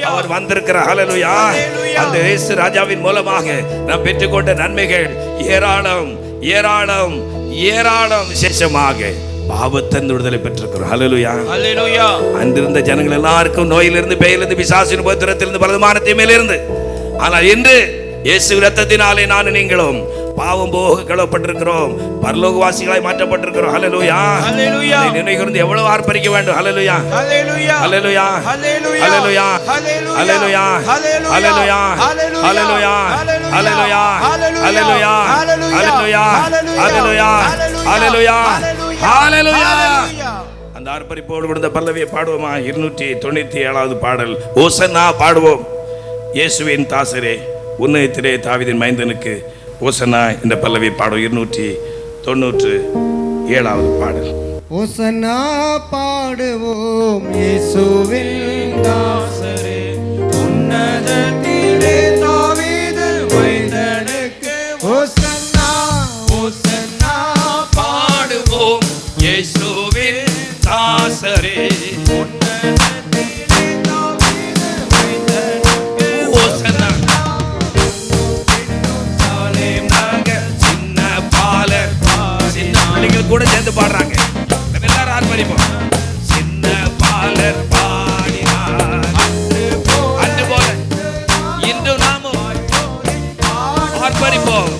அவர் வந்திருக்கிறார். ஹல்லேலூயா. அந்த இயேசு ராஜாவின் மூலமாக நாம் பெற்றுக்கொண்ட நன்மைகள் ஏராளம் ஏராளம் ஏராளம். விசேஷமாக பாவத்தின் விடுதலை பெற்றிருக்கிறோம். ஹல்லேலூயா. ஹல்லேலூயா. அன்றிருந்த ஜனங்கள் எல்லாருக்கும் நோயிலிருந்து, பேயிலிருந்து, பிசாசின் உபத்திரத்திலிருந்து, பலவிதமான தீமையிலிருந்து. ஆனால் இன்று இயேசு இரத்தத்தினாலே நானும் நீங்களும் பாவம் போக கழுவப்பட்டிருக்கிறோம், பரலோகவாசிகளாய் மாற்றப்பட்டிருக்கிறோம். ஹல்லேலூயா. ஹல்லேலூயா. நினைவுகூர்ந்து எவ்வளவு ஆர்ப்பரிக்க வேண்டும். ஹல்லேலூயா. ஹல்லேலூயா. ஹல்லேலூயா. ஹல்லேலூயா. ஹல்லேலூயா. ஹல்லேலூயா. ஹல்லேலூயா. ஹல்லேலூயா. ஹல்லேலூயா. ஹல்லேலூயா. ஹல்லேலூயா. ஹல்லேலூயா. ஹல்லேலூயா. ஹல்லேலூயா. அந்த ஆர்ப்பரிப்போடு விழுந்த பல்லவியை பாடுவோமா? 297வது பாடல். ஓசன்னா பாடுவோம். இயேசுவின் தாசரே, உன்னதத்திலே தாவீதின் மைந்தனுக்கு ஓசன்னா என்ற பல்லவி பாடும். 297வது பாடல். ஓசன்னா பாடுவோம் இயேசுவின் தாசரே, உன்னதத்திலே தாவீது மைந்தனுக்கு ஓசன்னா. ஓசன்னா பாடுவோம் இயேசுவின் தாசரே, உன்னதத்திலே தாவீது மைந்தனுக்கு ஓசன்னா. சின்ன பாலர், சின்ன பிள்ளைகள் கூட சேர்ந்து பாடுறாங்க. எல்லாரும் ஆர்ப்பரிப்போம். சின்ன பாலர் பாடினார் அன்று போல இன்று நாமும் ஆர்ப்பரிப்போம்.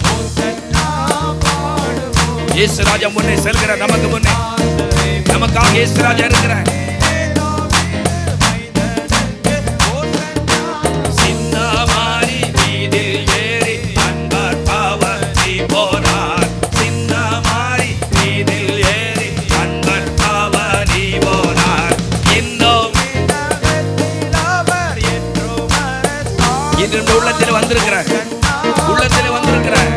இயேசு ராஜா முன்னே செல்கிறார். நமக்கு முன்னே நமக்காக இயேசு ராஜா இருக்கிறார். உள்ளத்தில் வந்திருக்கிறார். உள்ளத்தில் வந்திருக்கிறார்.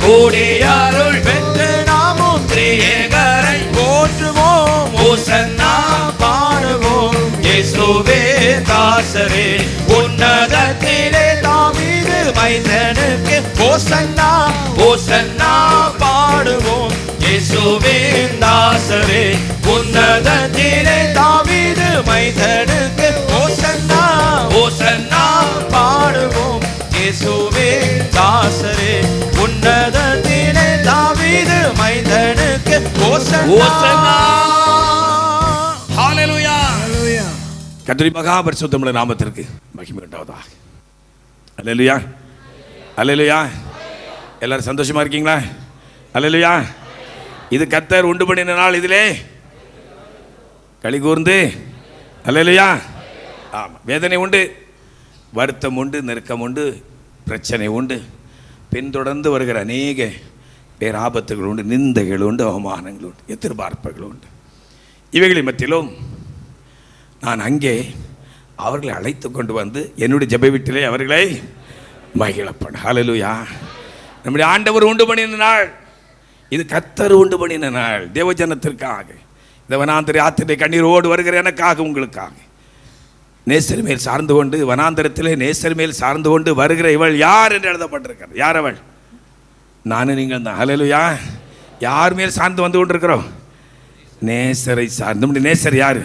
கூடியருள் பெற்று நாமும் திரியேகரை போற்றுவோம். ஓசன்னா பாடுவோம் இயேசுவே தாசரே, உன்னதத்திலே தாவீது மைந்தனுக்கு ஓசன்னா. ஓசன்னா பாடுவோம் இயேசுவே தாசரே, உன்னதத்திலே தாவீது மைந்தனுக்கு ஓசன்னா. ஓசன்னா பாடுவோம் இயேசுவே தாசரே, உன்னதத்திலே தாவீது மைந்தனுக்கு ஓசன்னா. ஹல்லேலூயா. கர்த்தருடைய மகா பரிசுத்தமுள்ள நாமத்திற்கு மகிமை உண்டாவதாக. ஹல்லேலூயா. ஹல்லேலூயா. எல்லாரும் சந்தோஷமா இருக்கீங்களா? ஹல்லேலூயா. இது கர்த்தர் உண்டு பண்ணின நாள், இதிலே களி கூர்ந்து. ஹல்லேலூயா. ஆமாம், வேதனை உண்டு, வருத்தம் உண்டு, நெருக்கம் உண்டு, பிரச்சனை உண்டு, பின்தொடர்ந்து வருகிற அநேக பேராபத்துகள் உண்டு, நிந்தைகள் உண்டு, அவமானங்கள் உண்டு, எதிர்பார்ப்புகள் உண்டு. இவைகளின் மத்தியிலும் நான் அங்கே அவர்களை அழைத்து கொண்டு வந்து என்னுடைய ஜெப வீட்டிலே அவர்களை மகிழப்படும். ஹல்லேலூயா. நம்முடைய ஆண்டவர் உண்டு பண்ணின நாள் இது, கர்த்தர் உண்டு பண்ணின நாள் தேவஜனத்திற்காக. இந்த வனாந்தர ஆத்திரை கண்ணீரோடு வருகிற எனக்காக, உங்களுக்காக நேசர் மேல் சார்ந்து கொண்டு, வனாந்தரத்திலே நேசர் மேல் சார்ந்து கொண்டு வருகிற இவள் யார் என்று எழுதப்பட்டிருக்கிறது. யார் அவள்? நானும் நீங்கள் தான். ஹல்லேலூயா. யார் மேல் சார்ந்து வந்து கொண்டிருக்கிறோம்? நேசரை சார்ந்து. நம்முடைய நேசர் யாரு?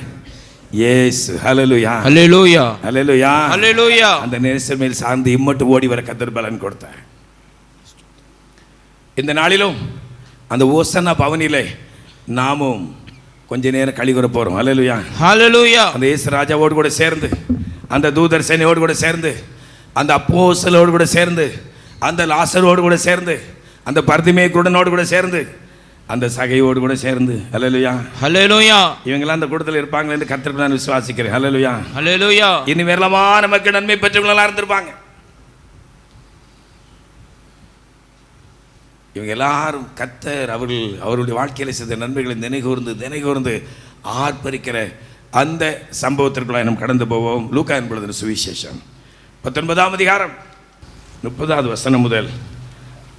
இயேசு. ஹல்லேலூயா. ஹல்லேலூயா. ஹல்லேலூயா. ஹல்லேலூயா. அந்த நேசர் மேல் சார்ந்து இம்மட்டு ஓடி வர கர்த்தர் பலன் கொடுத்தார். இந்த நாளிலும் அந்த ஓசன்னா பவனிலே நாமும் கொஞ்ச நேரம் கழிவுற போறோம். ஹல்லேலூயா. ஹல்லேலூயா. அந்த இயேசு ராஜாவோடு கூட சேர்ந்து, அந்த தூதர் சேனையோடு கூட சேர்ந்து, அந்த அப்போஸ்தலரோடு கூட சேர்ந்து, அந்த லாசரோடு கூட சேர்ந்து, அந்த பர்திமே குருடனோடு கூட சேர்ந்து, அந்த சகையோடு கூட சேர்ந்து. ஹல்லேலூயா. ஹல்லேலூயா. இவங்கெல்லாம் அந்த கூட்டத்தில் இருப்பாங்க என்று கர்த்தருக்கு நான் விசுவாசிக்கிறேன். ஹல்லேலூயா. ஹல்லேலூயா. இன்னும் ஏராளமான நமக்கு நன்மை பெற்றவங்களெல்லாம் இருந்திருப்பாங்க. இவங்க எல்லாரும் கர்த்தர் அவருடைய வாழ்க்கையில் செய்த நன்மைகளை நினைகூர்ந்து ஆர்ப்பரிக்கிற அந்த சம்பவத்திற்குள்ள நாம் கடந்து போவோம். லூக்கா என்பது சுவிசேஷம் 19ஆம் அதிகாரம் 30வது வசனம் முதல்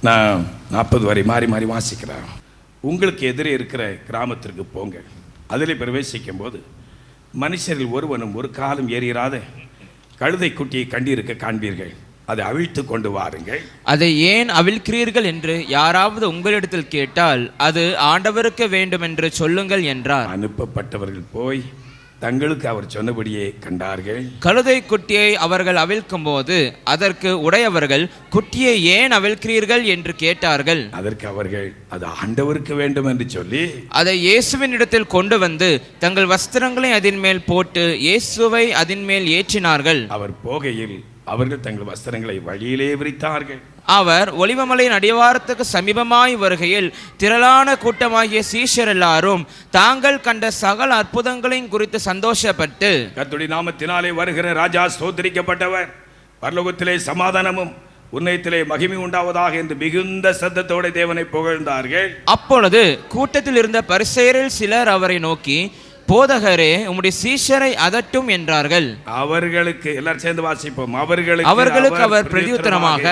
நான் 40 வரை மாறி மாறி வாசிக்கிறேன். உங்களுக்கு எதிரே இருக்கிற கிராமத்திற்கு போங்க. அதில் பிரவேசிக்கும் போது மனுஷரில் ஒருவனும் ஒரு காலம் ஏறிராத கழுதை குட்டியை கண்டிருக்க காண்பீர்கள். அதை அவிழ்த்து கொண்டு வாருங்கள். அதை ஏன் அவிழ்க்கிறீர்கள் என்று யாராவது உங்களிடத்தில் கேட்டால் அது ஆண்டவருக்கு வேண்டும் என்று சொல்லுங்கள் என்றார். அனுப்பப்பட்டவர்கள் போய் தங்களுக்கு அவர் சொன்னபடியே கண்டார்கள். கழுதை குட்டியை அவர்கள் அவிழ்க்கும் போது அதற்கு உடையவர்கள், குட்டியை ஏன் அவிழ்க்கிறீர்கள் என்று கேட்டார்கள். அதற்கு அவர்கள், அது ஆண்டவருக்கு வேண்டும் என்று சொல்லி அதை இயேசுவின் இடத்தில் கொண்டு வந்து தங்கள் வஸ்திரங்களை அதன் மேல் போட்டு இயேசுவை அதன் மேல் ஏற்றினார்கள். அவர் போகையில் அவர்கள் தங்கள் வஸ்திரங்களை வழியிலே விரித்தார்கள். அவர் ஒலிவமலையின் அடிவாரத்துக்கு சமீபமாய் வருகையில் திரளான கூட்டமாகிய சீஷர் எல்லாரும் தாங்கள் கண்ட சகல அற்புதங்களையும் குறித்து சந்தோஷப்பட்டு, கர்த்தருடைய நாமத்தினாலே வருகிற ராஜா ஸ்தோத்திரிக்கப்பட்டவர், பரலோகத்திலே சமாதானமும் உன்னதத்திலே மகிமை உண்டாவதாக என்று மிகுந்த சத்தத்தோடு தேவனை புகழ்ந்தார்கள். அப்பொழுது கூட்டத்தில் இருந்த பரிசேயரில் சிலர் அவரை நோக்கி, போதகரே, உம்முடைய சீஷரை அதட்டும் என்றார்கள். அவர்களுக்கு எல்லாரும் சேர்ந்து வாசிப்போம். அவர்களுக்கு அவர் பிரதியுத்தரமாக,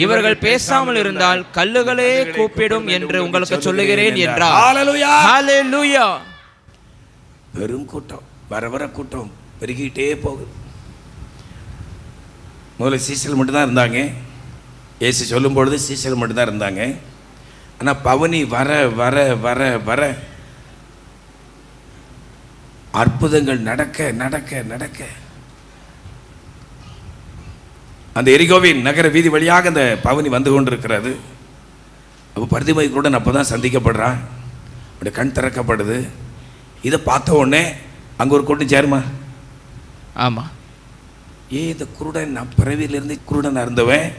இவர்கள் பேசாமல் இருந்தால் கல்லுகளே கூப்பிடும் என்று உங்களுக்கு சொல்லுகிறேன் என்றார். ஹல்லேலூயா. ஹல்லேலூயா. பெரும் கூட்டம், வர கூட்டம் பெருகிட்டே போகுது. முதல்ல சீசல் மட்டும்தான் இருந்தாங்க. இயேசு சொல்லும் பொழுது சீசல் மட்டும்தான் இருந்தாங்க. ஆனால் பவனி வர வர வர வர அற்புதங்கள் நடக்க நடக்க நடக்க அந்த எரிகோவின் நகர வீதி வழியாக அந்த பவனி வந்து கொண்டிருக்கிறது. அப்போ பர்திமை கூட அப்போதான் சந்திக்கப்படுறான். அப்படி கண் திறக்கப்படுது. இதை பார்த்த உடனே அங்கே ஒரு கூட்டம் சேருமா? ஆமாம். இந்த குருடன், நான் பிறவியிலிருந்து குருடன் இருந்தவன்,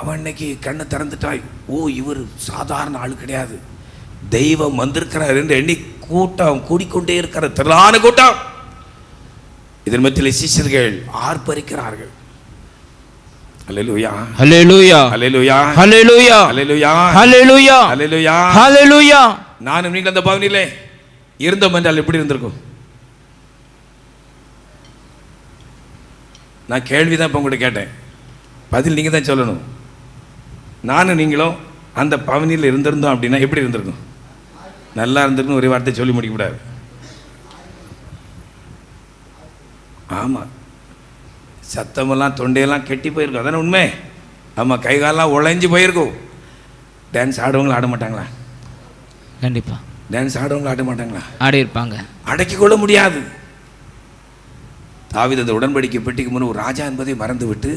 அவன் இன்னைக்கு கண்ணை திறந்துட்டாய். இவர் சாதாரண ஆள் கிடையாது, தெய்வம் வந்திருக்கிறார் என்று எண்ணி கூட்டம் கூடிக்கொண்டே இருக்கிற திரளான கூட்டம். இதன் மத்தியில் சீஷர்கள் ஆர்ப்பரிக்கிறார்கள். அல்லேலூயா. ஹல்லேலூயா. அல்லேலூயா. ஹல்லேலூயா. அல்லேலூயா. ஹல்லேலூயா. அல்லேலூயா. ஹல்லேலூயா. நானும் நீங்கள் அந்த பவனிலே இருந்தோம் என்றால் எப்படி இருந்திருக்கும்? நான் கேள்விதான் இப்போ உங்கள்கிட்ட கேட்டேன், பதில் நீங்கள் தான் சொல்லணும். நானும் நீங்களும் அந்த பவனியில் இருந்திருந்தோம் அப்படின்னா எப்படி இருந்திருக்கும்? நல்லா இருந்திருக்குன்னு ஒரே வார்த்தை சொல்லி முடிக்கக்கூடாது. ஆமாம், சத்தமெல்லாம் தொண்டையெல்லாம் கெட்டி போயிருக்கும். அதானே உண்மை. ஆமாம், கை காலெல்லாம் உழைஞ்சி போயிருக்கும். டான்ஸ் ஆடுவங்களும் ஆட மாட்டாங்களா? கண்டிப்பா. டான்ஸ் ஆடுவங்களும் ஆட மாட்டாங்களா? ஆடி இருப்பாங்க. அடக்கி கொள்ள முடியாது. தாவீது அந்த உடன்படிக்கை பெட்டிக்கு முன் ஒரு ராஜா என்பதை மறந்து விட்டு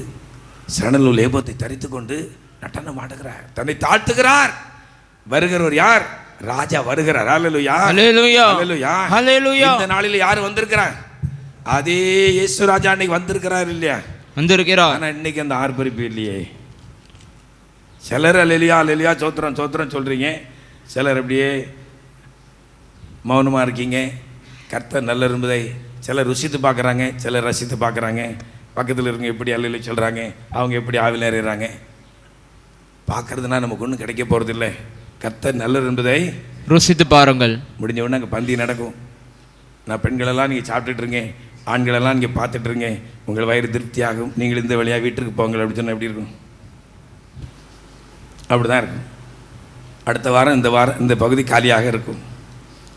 சணல் லேபத்தை தரித்து கொண்டு நடனம் ஆடுகிறார், தன்னை தாழ்த்துகிறார். வருகிறவர் யார்? ராஜா வருகிறார். ஹல்லேலூயா. ஹல்லேலூயா. ஹல்லேலூயா. ஹல்லேலூயா. இந்த நாளில் யார் வந்திருக்கிறார்? அதே இயேசு ராஜா அன்னைக்கு வந்திருக்கிறார் இல்லையா? வந்திருக்கிறார். ஆனா இன்னைக்கு அந்த ஆர்ப்பரிப்பு இல்லையே. சிலர் அல்லேலூயா அல்லேலூயா சோத்திரம் சோத்திரம் சொல்றீங்க, சிலர் அப்படியே மௌனமா இருக்கீங்க. கர்த்தர் நல்ல என்பதை சிலர் ருசித்து பார்க்குறாங்க, சிலர் ரசித்து பார்க்குறாங்க. பக்கத்தில் இருங்க எப்படி அல்லேலூயா சொல்கிறாங்க, அவங்க எப்படி ஆவில் நிறைகிறாங்க. பார்க்கறதுனா நமக்கு ஒன்றும் கிடைக்க போகிறதில்லை. கர்த்தர் நல்லர் என்பதை ருசித்து பாருங்கள். முடிஞ்ச உடனே அங்கே பந்தி நடக்கும். நான் பெண்களெல்லாம் நீங்கள் சாப்பிட்டுட்ருங்க, ஆண்களெல்லாம் இங்கே பார்த்துட்ருங்க, உங்கள் வயிறு திருப்தியாகும், நீங்கள் இந்த வழியாக வீட்டுக்கு போங்கள் அப்படி சொன்னால் எப்படி இருக்கும்? அப்படி தான் இருக்கும். அடுத்த வாரம் இந்த பகுதி காலியாக இருக்கும்,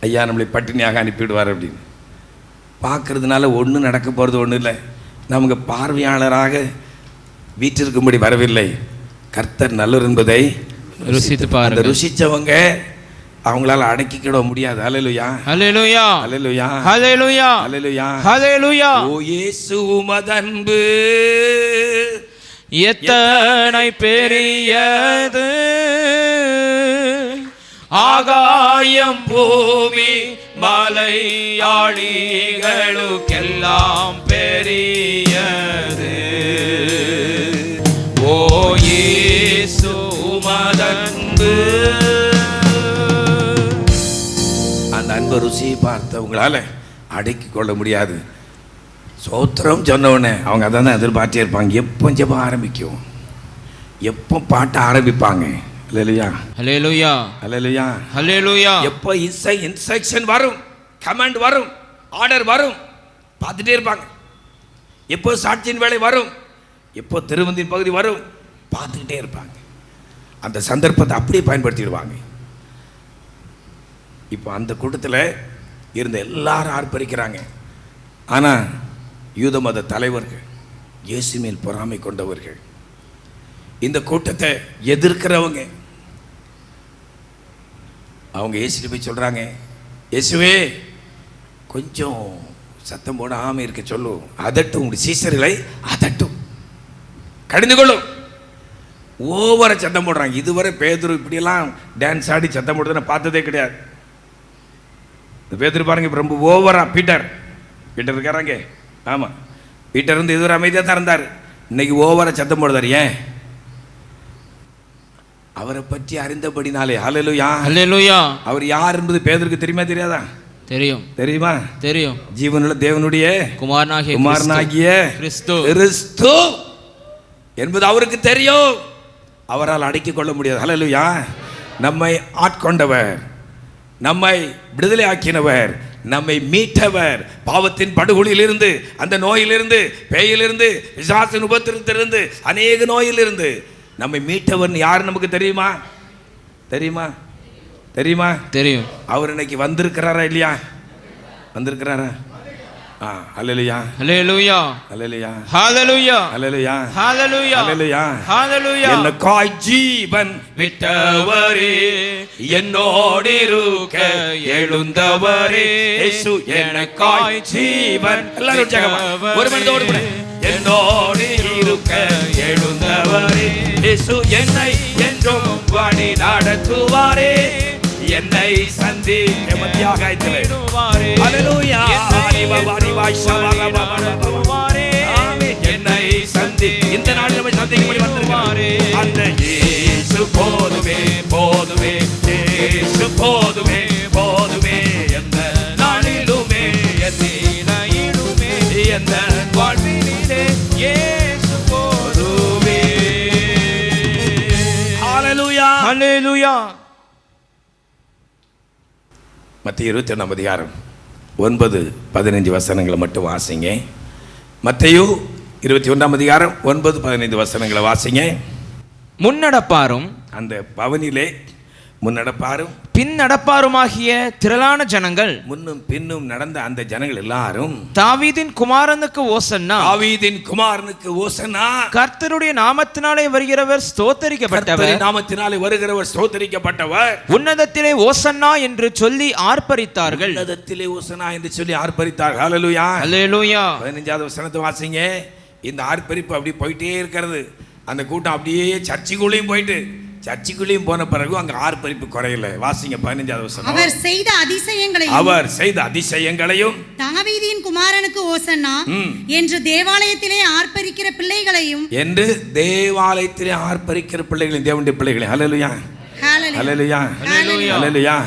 ஐயா நம்மளை பட்டினியாக அனுப்பிவிடுவார் அப்படின்னு. பார்க்கறதுனால ஒன்றும் நடக்க போகிறது ஒன்றும் இல்லை. நமக்கு பார்வையாளராக வீட்டிற்கும்படி வரவில்லை, கர்த்தர் நல்லவர் என்பதை ருசித்து பாருங்க. ருசிச்சவங்க அவங்களால அடக்கிக்கிட முடியாது. ஹல்லேலூயா, ஹல்லேலூயா, ஹல்லேலூயா, ஹல்லேலூயா, ஹல்லேலூயா, ஹல்லேலூயா. ஓ இயேசு உமதன்பு எத்தனை பெரியது, ஆகாயம் பூமி மலையாளிகளுக்கெல்லாம் பெரியது. ஓ இயேசு உமதன்பு. அந்த அன்பை ருசியை பார்த்த உங்களால் அடக்கி கொள்ள முடியாது. சோத்திரம் சொன்னவுடனே அவங்க அதை தான் எதிர்பார்த்தே இருப்பாங்க. எப்போ ஜெபம் ஆரம்பிக்கும், எப்போ பாட்ட ஆரம்பிப்பாங்க. ஹல்லேலூயா, ஹல்லேலூயா, ஹல்லேலூயா, ஹல்லேலூயா. எப்போ இன்ஸ்ட்ரக்ஷன் வரும், கமாண்ட் வரும், ஆர்டர் வரும், பார்த்துட்டே இருப்பாங்க. எப்போ சாட்சியின் வேலை வரும், எப்போ திருவந்தின் பகுதி வரும், பார்த்துக்கிட்டே இருப்பாங்க. அந்த சந்தர்ப்பத்தை அப்படியே பயன்படுத்திடுவாங்க. இப்போ அந்த கூட்டத்தில் இருந்த எல்லாரும் ஆர்ப்பரிக்கிறாங்க. ஆனால் யூத மத தலைவர்கள், இயேசு மேல் பொறாமை கொண்டவர்கள், இந்த கூட்டத்தை எதிர்க்கிறவங்க, அவங்க இயேசுட்டு போய் சொல்கிறாங்க, இயேசுவே கொஞ்சம் சத்தம் போடாமல் இருக்க சொல்லு, அதட்டும், உங்களுடைய சீசர்களை அதட்டும், கடிந்து கொள்ளும். ஓவர சத்தம் போடுறாங்க. இதுவரை பேதுரு இப்படியெல்லாம் டான்ஸ் ஆடி சத்தம் போடுறதை நான் பார்த்ததே கிடையாது. இந்த பேதுரு பாருங்க, இப்போ ரொம்ப ஓவரா. பீட்டர் இருக்காராங்க, ஆமாம், பீட்டர் வந்து இதுவரை அமைதியாக தான் இருந்தார், இன்னைக்கு ஓவரா சத்தம் போடுறாரு. ஏன்? அவரை பற்றி அறிந்தபடினாலே. ஹல்லேலூயா, ஹல்லேலூயா. அவர் யார் என்பது பேதுருக்கு தெரியுமா தெரியாதா? தெரியும். தெரியுமா? தெரியும். ஜீவனுள்ள தேவனுடைய குமாரனாகிய கிறிஸ்து என்பது அவருக்கு தெரியும். அவரால் அடக்கிக் கொள்ள முடியாது. ஹல்லேலூயா. நம்மை ஆட்கொண்டவர், நம்மை விடுதலை ஆக்கினவர், நம்மை மீட்டவர், பாவத்தின் படுகொலியிலிருந்து, அந்த நோயிலிருந்து, பேயிலிருந்து, பிசாசின் உபத்திரத்திலிருந்து, அநேக நோயிலிருந்து நம்மை மீட்டவர் யார் நமக்கு தெரியுமா? தெரியுமா? தெரியுமா? தெரியும். அவர் இன்னைக்கு வந்திருக்கிறாரா இல்லையா? வந்திருக்கிறாரா? ஹல்லேலூயா, ஹல்லேலூயா, ஹல்லேலூயா, ஹல்லேலூயா, ஹல்லேலூயா, ஹல்லேலூயா, ஹல்லேலூயா, ஹல்லேலூயா. எனக்காய் ஜீவன் விட்டவரே, என்னோடு இருக்க எழுந்தவரே, இயேசு எனக்காய் ஜீவன். எல்லாரும் உற்சாகமா ஒரு மனதோடு கூட, என்னோடு இருக்க எழுந்தவரே, இயேசு என்னை என்றும் வழி நடத்துவாரே, என்னை சந்திக்க மத்தியாக ஆயிடுவாரே. ஹல்லேலூயா. என்னை சந்தி, இந்த நாளில் நம்மை சந்திக்கும்படி வந்திருக்கிறாரே. அந்த இயேசு போதுமே, போதுமே, இயேசு போதுமே, போதுமே, எந்த நாளிலுமே, எந்த நிலையிலுமே, எந்த வாழ்வினிலே இயேசு போதுமே. ஹல்லேலூயா, ஹல்லேலூயா. மத்திய 21 அதிகாரம் 9-15 வசனங்களை மட்டும் வாசிங்க. மத்தேயு 21 அதிகாரம் 9-15 வசனங்களை வாசிங்க. முன்னடப்பாரும் அந்த பவனிலே முன்னடப்பாரும் பின்னடப்பாருமாகிய திரளான ஜனங்கள், முன்னும் பின்னும் நடந்த அந்த ஜனங்கள் எல்லாரும், தாவீதின் குமாரனுக்கு ஓசன்னா, தாவீதின் குமாரனுக்கு ஓசன்னா, கர்த்தருடைய நாமத்தினாலே வருகிறவர் ஸ்தோத்தரிக்கப்பட்டவர், நாமத்தினாலே வருகிறவர் ஸ்தோத்தரிக்கப்பட்டவர், உன்னதத்திலே ஓசன்னா என்று சொல்லி ஆர்ப்பரித்தார்கள். உன்னதத்திலே ஓசன்னா என்று சொல்லி ஆர்ப்பரித்தார்கள். ஹல்லேலூயா, ஹல்லேலூயா. 15வது வசனத்தை வாசிங்க. இந்த ஆர்ப்பரிப்பு அப்படி போயிட்டே இருக்கிறது. அந்த கூட்டம் அப்படியே சர்ச்சுக்குள்ளேயும் போயிட்டு, சர்ச்சுக்குள்ளேயும் போன பிறகு அங்க ஆர்ப்பரிப்பு குறையல. வாசிங்க 15வது வசனம். அவர் செய்த அதிசயங்களையும் தாவீதின் குமாரனுக்கு ஓசன்னா என்று தேவாலயத்திலே ஆர்ப்பரிக்கிற பிள்ளைகளையும், என்று தேவாலயத்திலே ஆர்ப்பரிக்கிற பிள்ளைகளையும், தேவனுடைய பிள்ளைகளையும். ஹல்லேலூயா, ஹல்லேலூயா, ஹல்லேலூயா,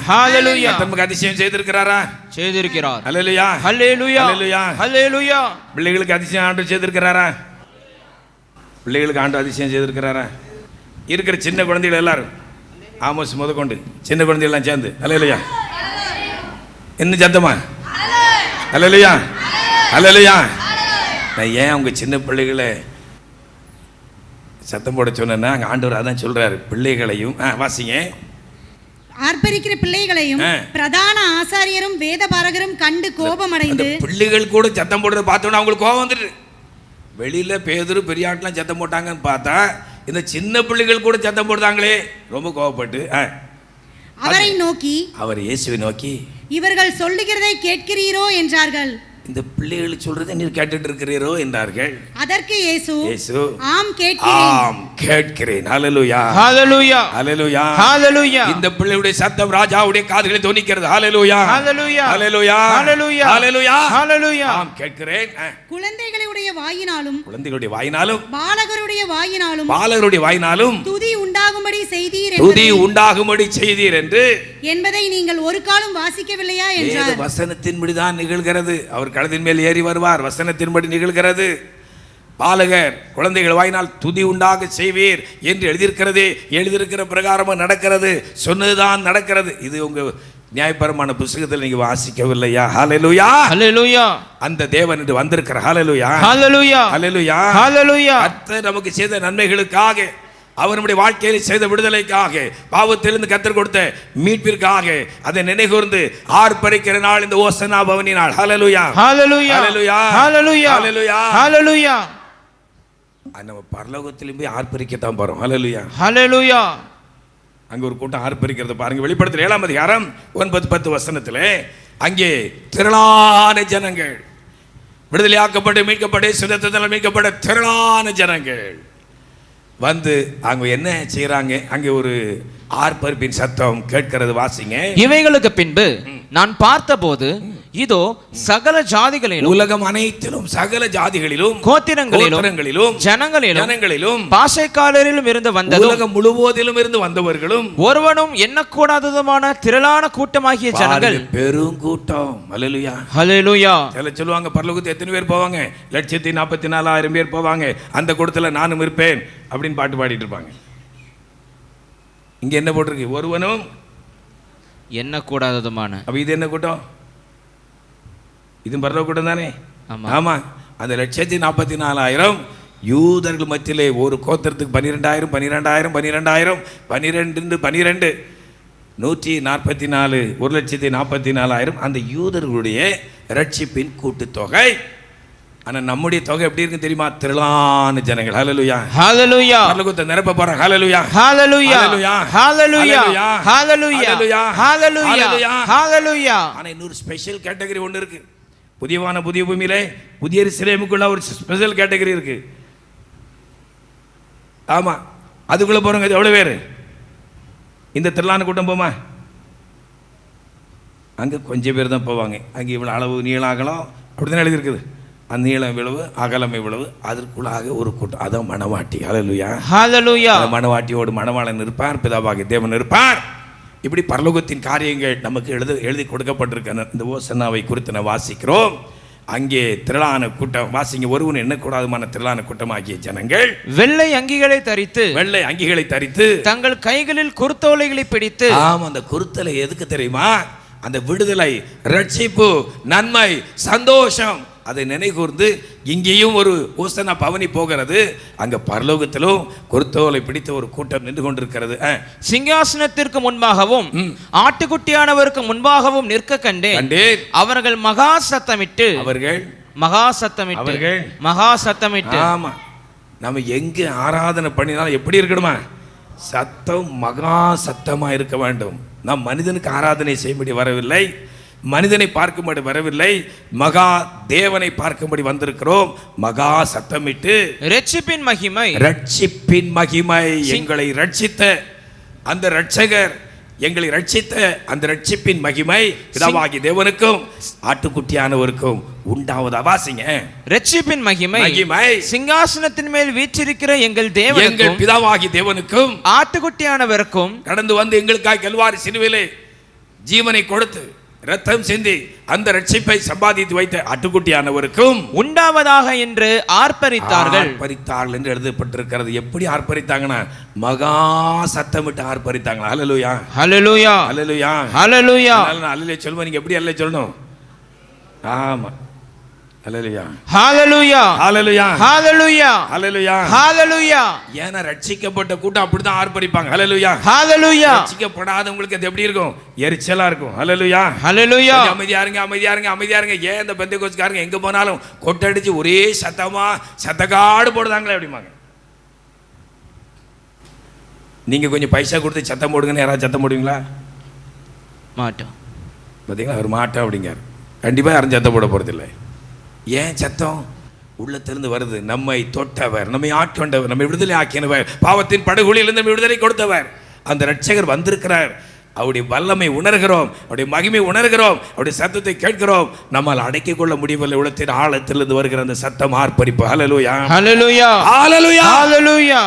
ஹல்லேலூயா. நமக்கு அதிசயம் செய்திருக்கிறாரா? செய்திருக்கிறார். ஹல்லேலூயா, ஹல்லேலூயா, ஹல்லேலூயா, ஹல்லேலூயா. பிள்ளைகளுக்கு அதிசயம் ஆண்டவர் செய்திருக்கிறாரா? பிள்ளைகளுக்கு ஆண்டவர் அதிசயம் செய்திருக்கிறாரா? இருக்கிற சின்ன குழந்தைகள் எல்லாரும், ஆமோஸ் முதற்கொண்டு சின்ன குழந்தைகள் எல்லாம் சேர்ந்து ஹல்லேலூயா. இன்னும் சத்தமா? ஹல்லேலூயா, அல்லேலூயா. நான் ஏன் உங்க சின்ன பிள்ளைகளை சத்தம் போட சொன்னேன்னா அங்க ஆண்டவர் அதான் சொல்றாரு, பிள்ளைகளையும் வாசிங்க. ஆர்ப்பரிக்கிற பிள்ளைகளையும் பிரதான ஆசாரியரும் வேதபாரகரும் கண்டு கோபமடைந்து, பிள்ளைகள் கூட சத்தம் போடுறத பார்த்தோன்னா அவங்களுக்கு கோபம் வந்துட்டு. வெளியில பேதுரு பெரியாட்டெல்லாம் சத்தம் போட்டாங்கன்னு பார்த்தா இந்த சின்ன பிள்ளைகள் கூட சத்தம் போடுறாங்களே, ரொம்ப கோபப்பட்டு அவரை நோக்கி, அவர் இயேசுவை நோக்கி, இவர்கள் சொல்லுகிறதை கேட்கிறீரோ என்றார்கள். இந்த பிள்ளைகள் சொல்றதை நீர் கேட்டுட்டு இருக்கிறீரோ என்றார்கள். அதற்கு இயேசு, ஆம் கேட்கிறேன். ஹல்லேலூயா, ஹல்லேலூயா, ஹல்லேலூயா, ஹல்லேலூயா. இந்த பிள்ளையுடைய சத்தம் ராஜாவுடைய காதுகளில் தொனிக்கிறது. ஹல்லேலூயா, ஹல்லேலூயா, ஹல்லேலூயா, ஹல்லேலூயா, ஹல்லேலூயா, ஹல்லேலூயா. ஆம் கேட்கிறேன். குழந்தைகளுடைய வாயினாலும், குழந்தைகளுடைய வாயினாலும், பாலகருடைய வாயினாலும், பாலகருடைய வாயினாலும் துதி உண்டாகும்படி செய்தீர், துதி உண்டாகும்படி செய்தீர் என்று என்பதை நீங்கள் ஒரு காலம் வாசிக்கவில்லையா என்றார். வசனத்தின்படி தான் நிகழ்கிறது. அவர் கழுதின் மேல் ஏறி வருவார், வசனத்தின்படி நிகழ்கிறது. பாலகர் குழந்தைகள் வாயினால் துதி உண்டாக செய்வீர் என்று எழுதியிருக்கிறது. எழுதியிருக்கிற பிரகாரமாக நடக்கிறது, சொன்னதுதான் நடக்கிறது. இது உங்க நியாயபரமான புத்தகத்தில் நீங்க வாசிக்கவில்லையா? ஹல்லேலூயா, ஹல்லேலூயா. அந்த தேவன் என்று வந்திருக்கிறார். ஹல்லேலூயா, ஹல்லேலூயா, ஹல்லேலூயா, ஹல்லேலூயா. கர்த்தர் நமக்கு செய்த நன்மைகளுக்காக, அவர் நம்முடைய வாழ்க்கையில் செய்த விடுதலைக்காக, பாவத்திலிருந்து கர்த்தர் கொடுத்த மீட்பிற்காக அதை நினைகூர்ந்து ஆர்ப்பரிக்கிற நாள் இந்த ஓசன்னா பவனி நாள். ஹல்லேலூயா, ஹல்லேலூயா, ஹல்லேலூயா, ஹல்லேலூயா, ஹல்லேலூயா, ஹல்லேலூயா. நம்ம பரலோகத்திலும் போய் ஆர்ப்பரிக்கத்தான் போறோம். ஹல்லேலூயா, ஹல்லேலூயா. அங்க ஒரு கூட்டம் ஆர்ப்பரிக்கிறத பாருங்க. வெளிப்படுத்தல் 7ஆம் அதிகாரம் 9-10 வசனத்திலே அங்கே திரளான ஜனங்கள், விடுதலையாக்கப்பட்டு மீட்கப்பட்டு சுதந்திரத்தால் மீட்கப்பட்ட திரளான ஜனங்கள் வந்து அங்க என்ன செய்யறாங்க? அங்கே ஒரு ஆர்ப்பரிப்பின் சத்தம் கேட்கிறது. வாசிங்க. இவைகளுக்கு பின்பு நான் பார்த்தபோது இதோ சகல ஜாதிகளிலும், உலகம் அனைத்திலும், சகல ஜாதிகளிலும், கோத்திரங்களிலும், ஜனங்களிலும், பாஷைக்காரரிலும் இருந்து வந்த, உலகம் முழுவதிலும் இருந்து வந்தவர்களும், ஒருவனும் எண்ணக்கூடாததுமான திரளான கூட்டமாகிய ஜனங்கள், பெரும் கூட்டம். ஹல்லேலூயா, ஹல்லேலூயா. சொல்லுவாங்க பரலோகத்துக்கு எத்தனை பேர் போவாங்க? 144,000 பேர் போவாங்க. அந்த கூட்டத்தில் நானும் இருப்பேன் அப்படின்னு பாட்டு பாடிட்டு இருப்பாங்க. இங்க என்ன போட்டிருக்கு? ஒருவனும் எண்ணக்கூடாததுமான. அப்ப இது என்ன கூட்டம்? இது பரலோக கூட்டம் தானே? ஆமா. அந்த 144,000 யூதர்கள் மத்தியிலே ஒரு கோத்திரத்துக்கு 12,000 12,000 12,000 12 12 144 1,44,000 அந்த யூதர்களுடைய ரட்சிப்பின் கூட்டுத்தொகை. ஆனா நம்முடைய தொகை எப்படி இருக்கு தெரியுமா? திரளான ஜனங்கள். ஹல்லேலூயா, ஹல்லேலூயா. பரலோகத்தை நிரப்ப போறாங்க. ஹல்லேலூயா, ஹல்லேலூயா, ஹல்லேலூயா, ஹல்லேலூயா, ஹல்லேலூயா, ஹல்லேலூயா, ஹல்லேலூயா. ஆனா இன்னொரு ஸ்பெஷல் கேட்டகரி ஒன்று இருக்கு. புதிய பூமியிலே புதிய எருசலேமுக்குள்ள ஒரு ஸ்பெஷல் கேட்டகரி இருக்கு. ஆமா, அதுக்குள்ள போறவங்க எவ்வளவு பேரு? இந்த திரளான கூட்டம் போமா? அங்க கொஞ்சம் பேர் தான் போவாங்க. அங்க இவ்வளவு அளவு நீளம் அகலம் அப்படிதான் எழுதி இருக்குது. அந்த நீளம் இவ்வளவு, அகலம் இவ்வளவு, அதற்குள்ளாக ஒரு கூட்டம். அதான் மணவாட்டி. ஹல்லேலூயா, ஹல்லேலூயா. மணவாட்டியோடு மணவாளன் இருப்பார், பிதாவாகிய தேவன் இருப்பார். இப்படி பரலோகத்தின் காரியங்கள் நமக்கு எழுதி கொடுக்கப்பட்டிருக்க இந்த ஓசன்னாவை குறித்து நான் வாசிக்கிறோம். அங்கே திரளான கூட்டம். வாசிங்க. ஒருவன் எண்ணக்கூடாதுமான திரளான கூட்டமாகிய ஜனங்கள் வெள்ளை அங்கிகளை தரித்து தங்கள் கைகளில் குருத்தோலைகளை பிடித்து. ஆமா, அந்த குருத்தலை எதுக்கு தெரியுமா? அந்த விடுதலை, ரட்சிப்பு, நன்மை, சந்தோஷம் அதை நினைகூர்ந்து இங்கேயும் ஒரு ஓசன்னா பவனி போகிறது. அங்க பரலோகத்திலும் குருத்தோலை பிடித்த ஒரு கூட்டம் நின்று கொண்டிருக்கிறது. சிங்காசனத்திற்கு முன்பாகவும் ஆட்டுக்குட்டியானவருக்கு முன்பாகவும் நிற்க கண்டேன். அவர்கள் மகா சத்தமிட்டு ஆமா, நம்ம எங்க ஆராதனை பண்ணினாலும் எப்படி இருக்கணுமா? சத்தம் மகா சத்தமா இருக்க வேண்டும். நாம் மனிதனுக்கு ஆராதனை செய்யும்படி வரவில்லை, மனிதனை பார்க்கும்படி வரவில்லை, மகா தேவனை பார்க்கும்படி வந்திருக்கிறோம். மகா சத்தமிட்டு ரட்சிப்பின் மகிமை எங்களை ரட்சித்த அந்த ரட்சகர், எங்களை ரட்சித்த அந்த ரட்சிப்பின் மகிமை பிதாவாகி தேவனுக்கும் ஆட்டுக்குட்டியானவருக்கும் உண்டாவதா. வாசிங்க. ரட்சிப்பின் மகிமை சிங்காசனத்தின் மேல் வீற்றிருக்கிற எங்கள் பிதாவாகி தேவனுக்கும் ஆட்டுக்குட்டியானவருக்கும் கடந்து வந்து எங்களுக்காக கல்வாரி சிலுவையிலே ஜீவனை கொடுத்து ரத்தம் சிந்தி அந்த ரட்சிப்பை சம்பாதித்து வைத்த ஆட்டுக்குட்டியானவருக்கும் உண்டாவதாக என்று ஆர்ப்பரித்தார்கள் என்று எழுதப்பட்டிருக்கிறது. எப்படி ஆர்ப்பரித்தாங்கன்னா மகா சத்தமிட்டு ஆர்ப்பரித்தாங்க. ஹல்லேலூயா, ஹல்லேலூயா, ஹல்லேலூயா, ஹல்லேலூயா. அல்லேலூயா சொல்லுங்க. நீங்க எப்படி அல்லேலூயா சொல்லணும்? ஆமா, ஹalleluya ஹalleluya ஹalleluya ஹalleluya ஹalleluya ஹalleluya. ஏன்னா ரட்சிக்கப்பட்ட கூட்டம் அப்படிதான் ஆர்ப்பரிப்பாங்க. ஹalleluya ஹalleluya. ரட்சிக்கப்படாதவங்களுக்கு அது எப்படி இருக்கும்? எரிச்சலா இருக்கும். ஹalleluya ஹalleluya. அமைதியா இருங்க, அமைதியா இருங்க, அமைதியா இருங்க. ஏன் இந்த பெந்தேகோஸ்காரங்க எங்க போனாலும் கொட்டடிச்சு ஒரே சத்தமா சத்தக்காடு போடுதாங்களே அப்படிமாங்க. நீங்க கொஞ்சம் பைசா கொடுத்து சத்தம் போடுங்கன்னு யாராவது சத்தம் போடுவீங்களா? மாட்டோம். பார்த்தீங்களா, அவர் மாட்டோம் அப்படிங்கார். கண்டிப்பாக யாரும் சத்தம் போட போகிறதில்லை. ஏன் சத்தம்? உள்ளத்திலிருந்து வருது. நம்மை தொட்டவர், நம்மை ஆட்கொண்டவர், நம்மை விடுதலை ஆக்கினவர், பாவத்தின் படுகொலியிலிருந்து நம்மை விடுதலை கொடுத்தவர், அந்த ரட்சகர் வந்திருக்கிறார். அவருடைய வல்லமை உணர்கிறோம், அவருடைய மகிமை உணர்கிறோம், அவருடைய சத்தத்தை கேட்கிறோம். நம்மால் அடக்கிக் கொள்ள முடியவில்லை. உள்ளத்தின் ஆழத்திலிருந்து வருகிற அந்த சத்தம் ஆர்ப்பரிப்பு. ஹalleluya ஹalleluya ஹalleluya ஹalleluya.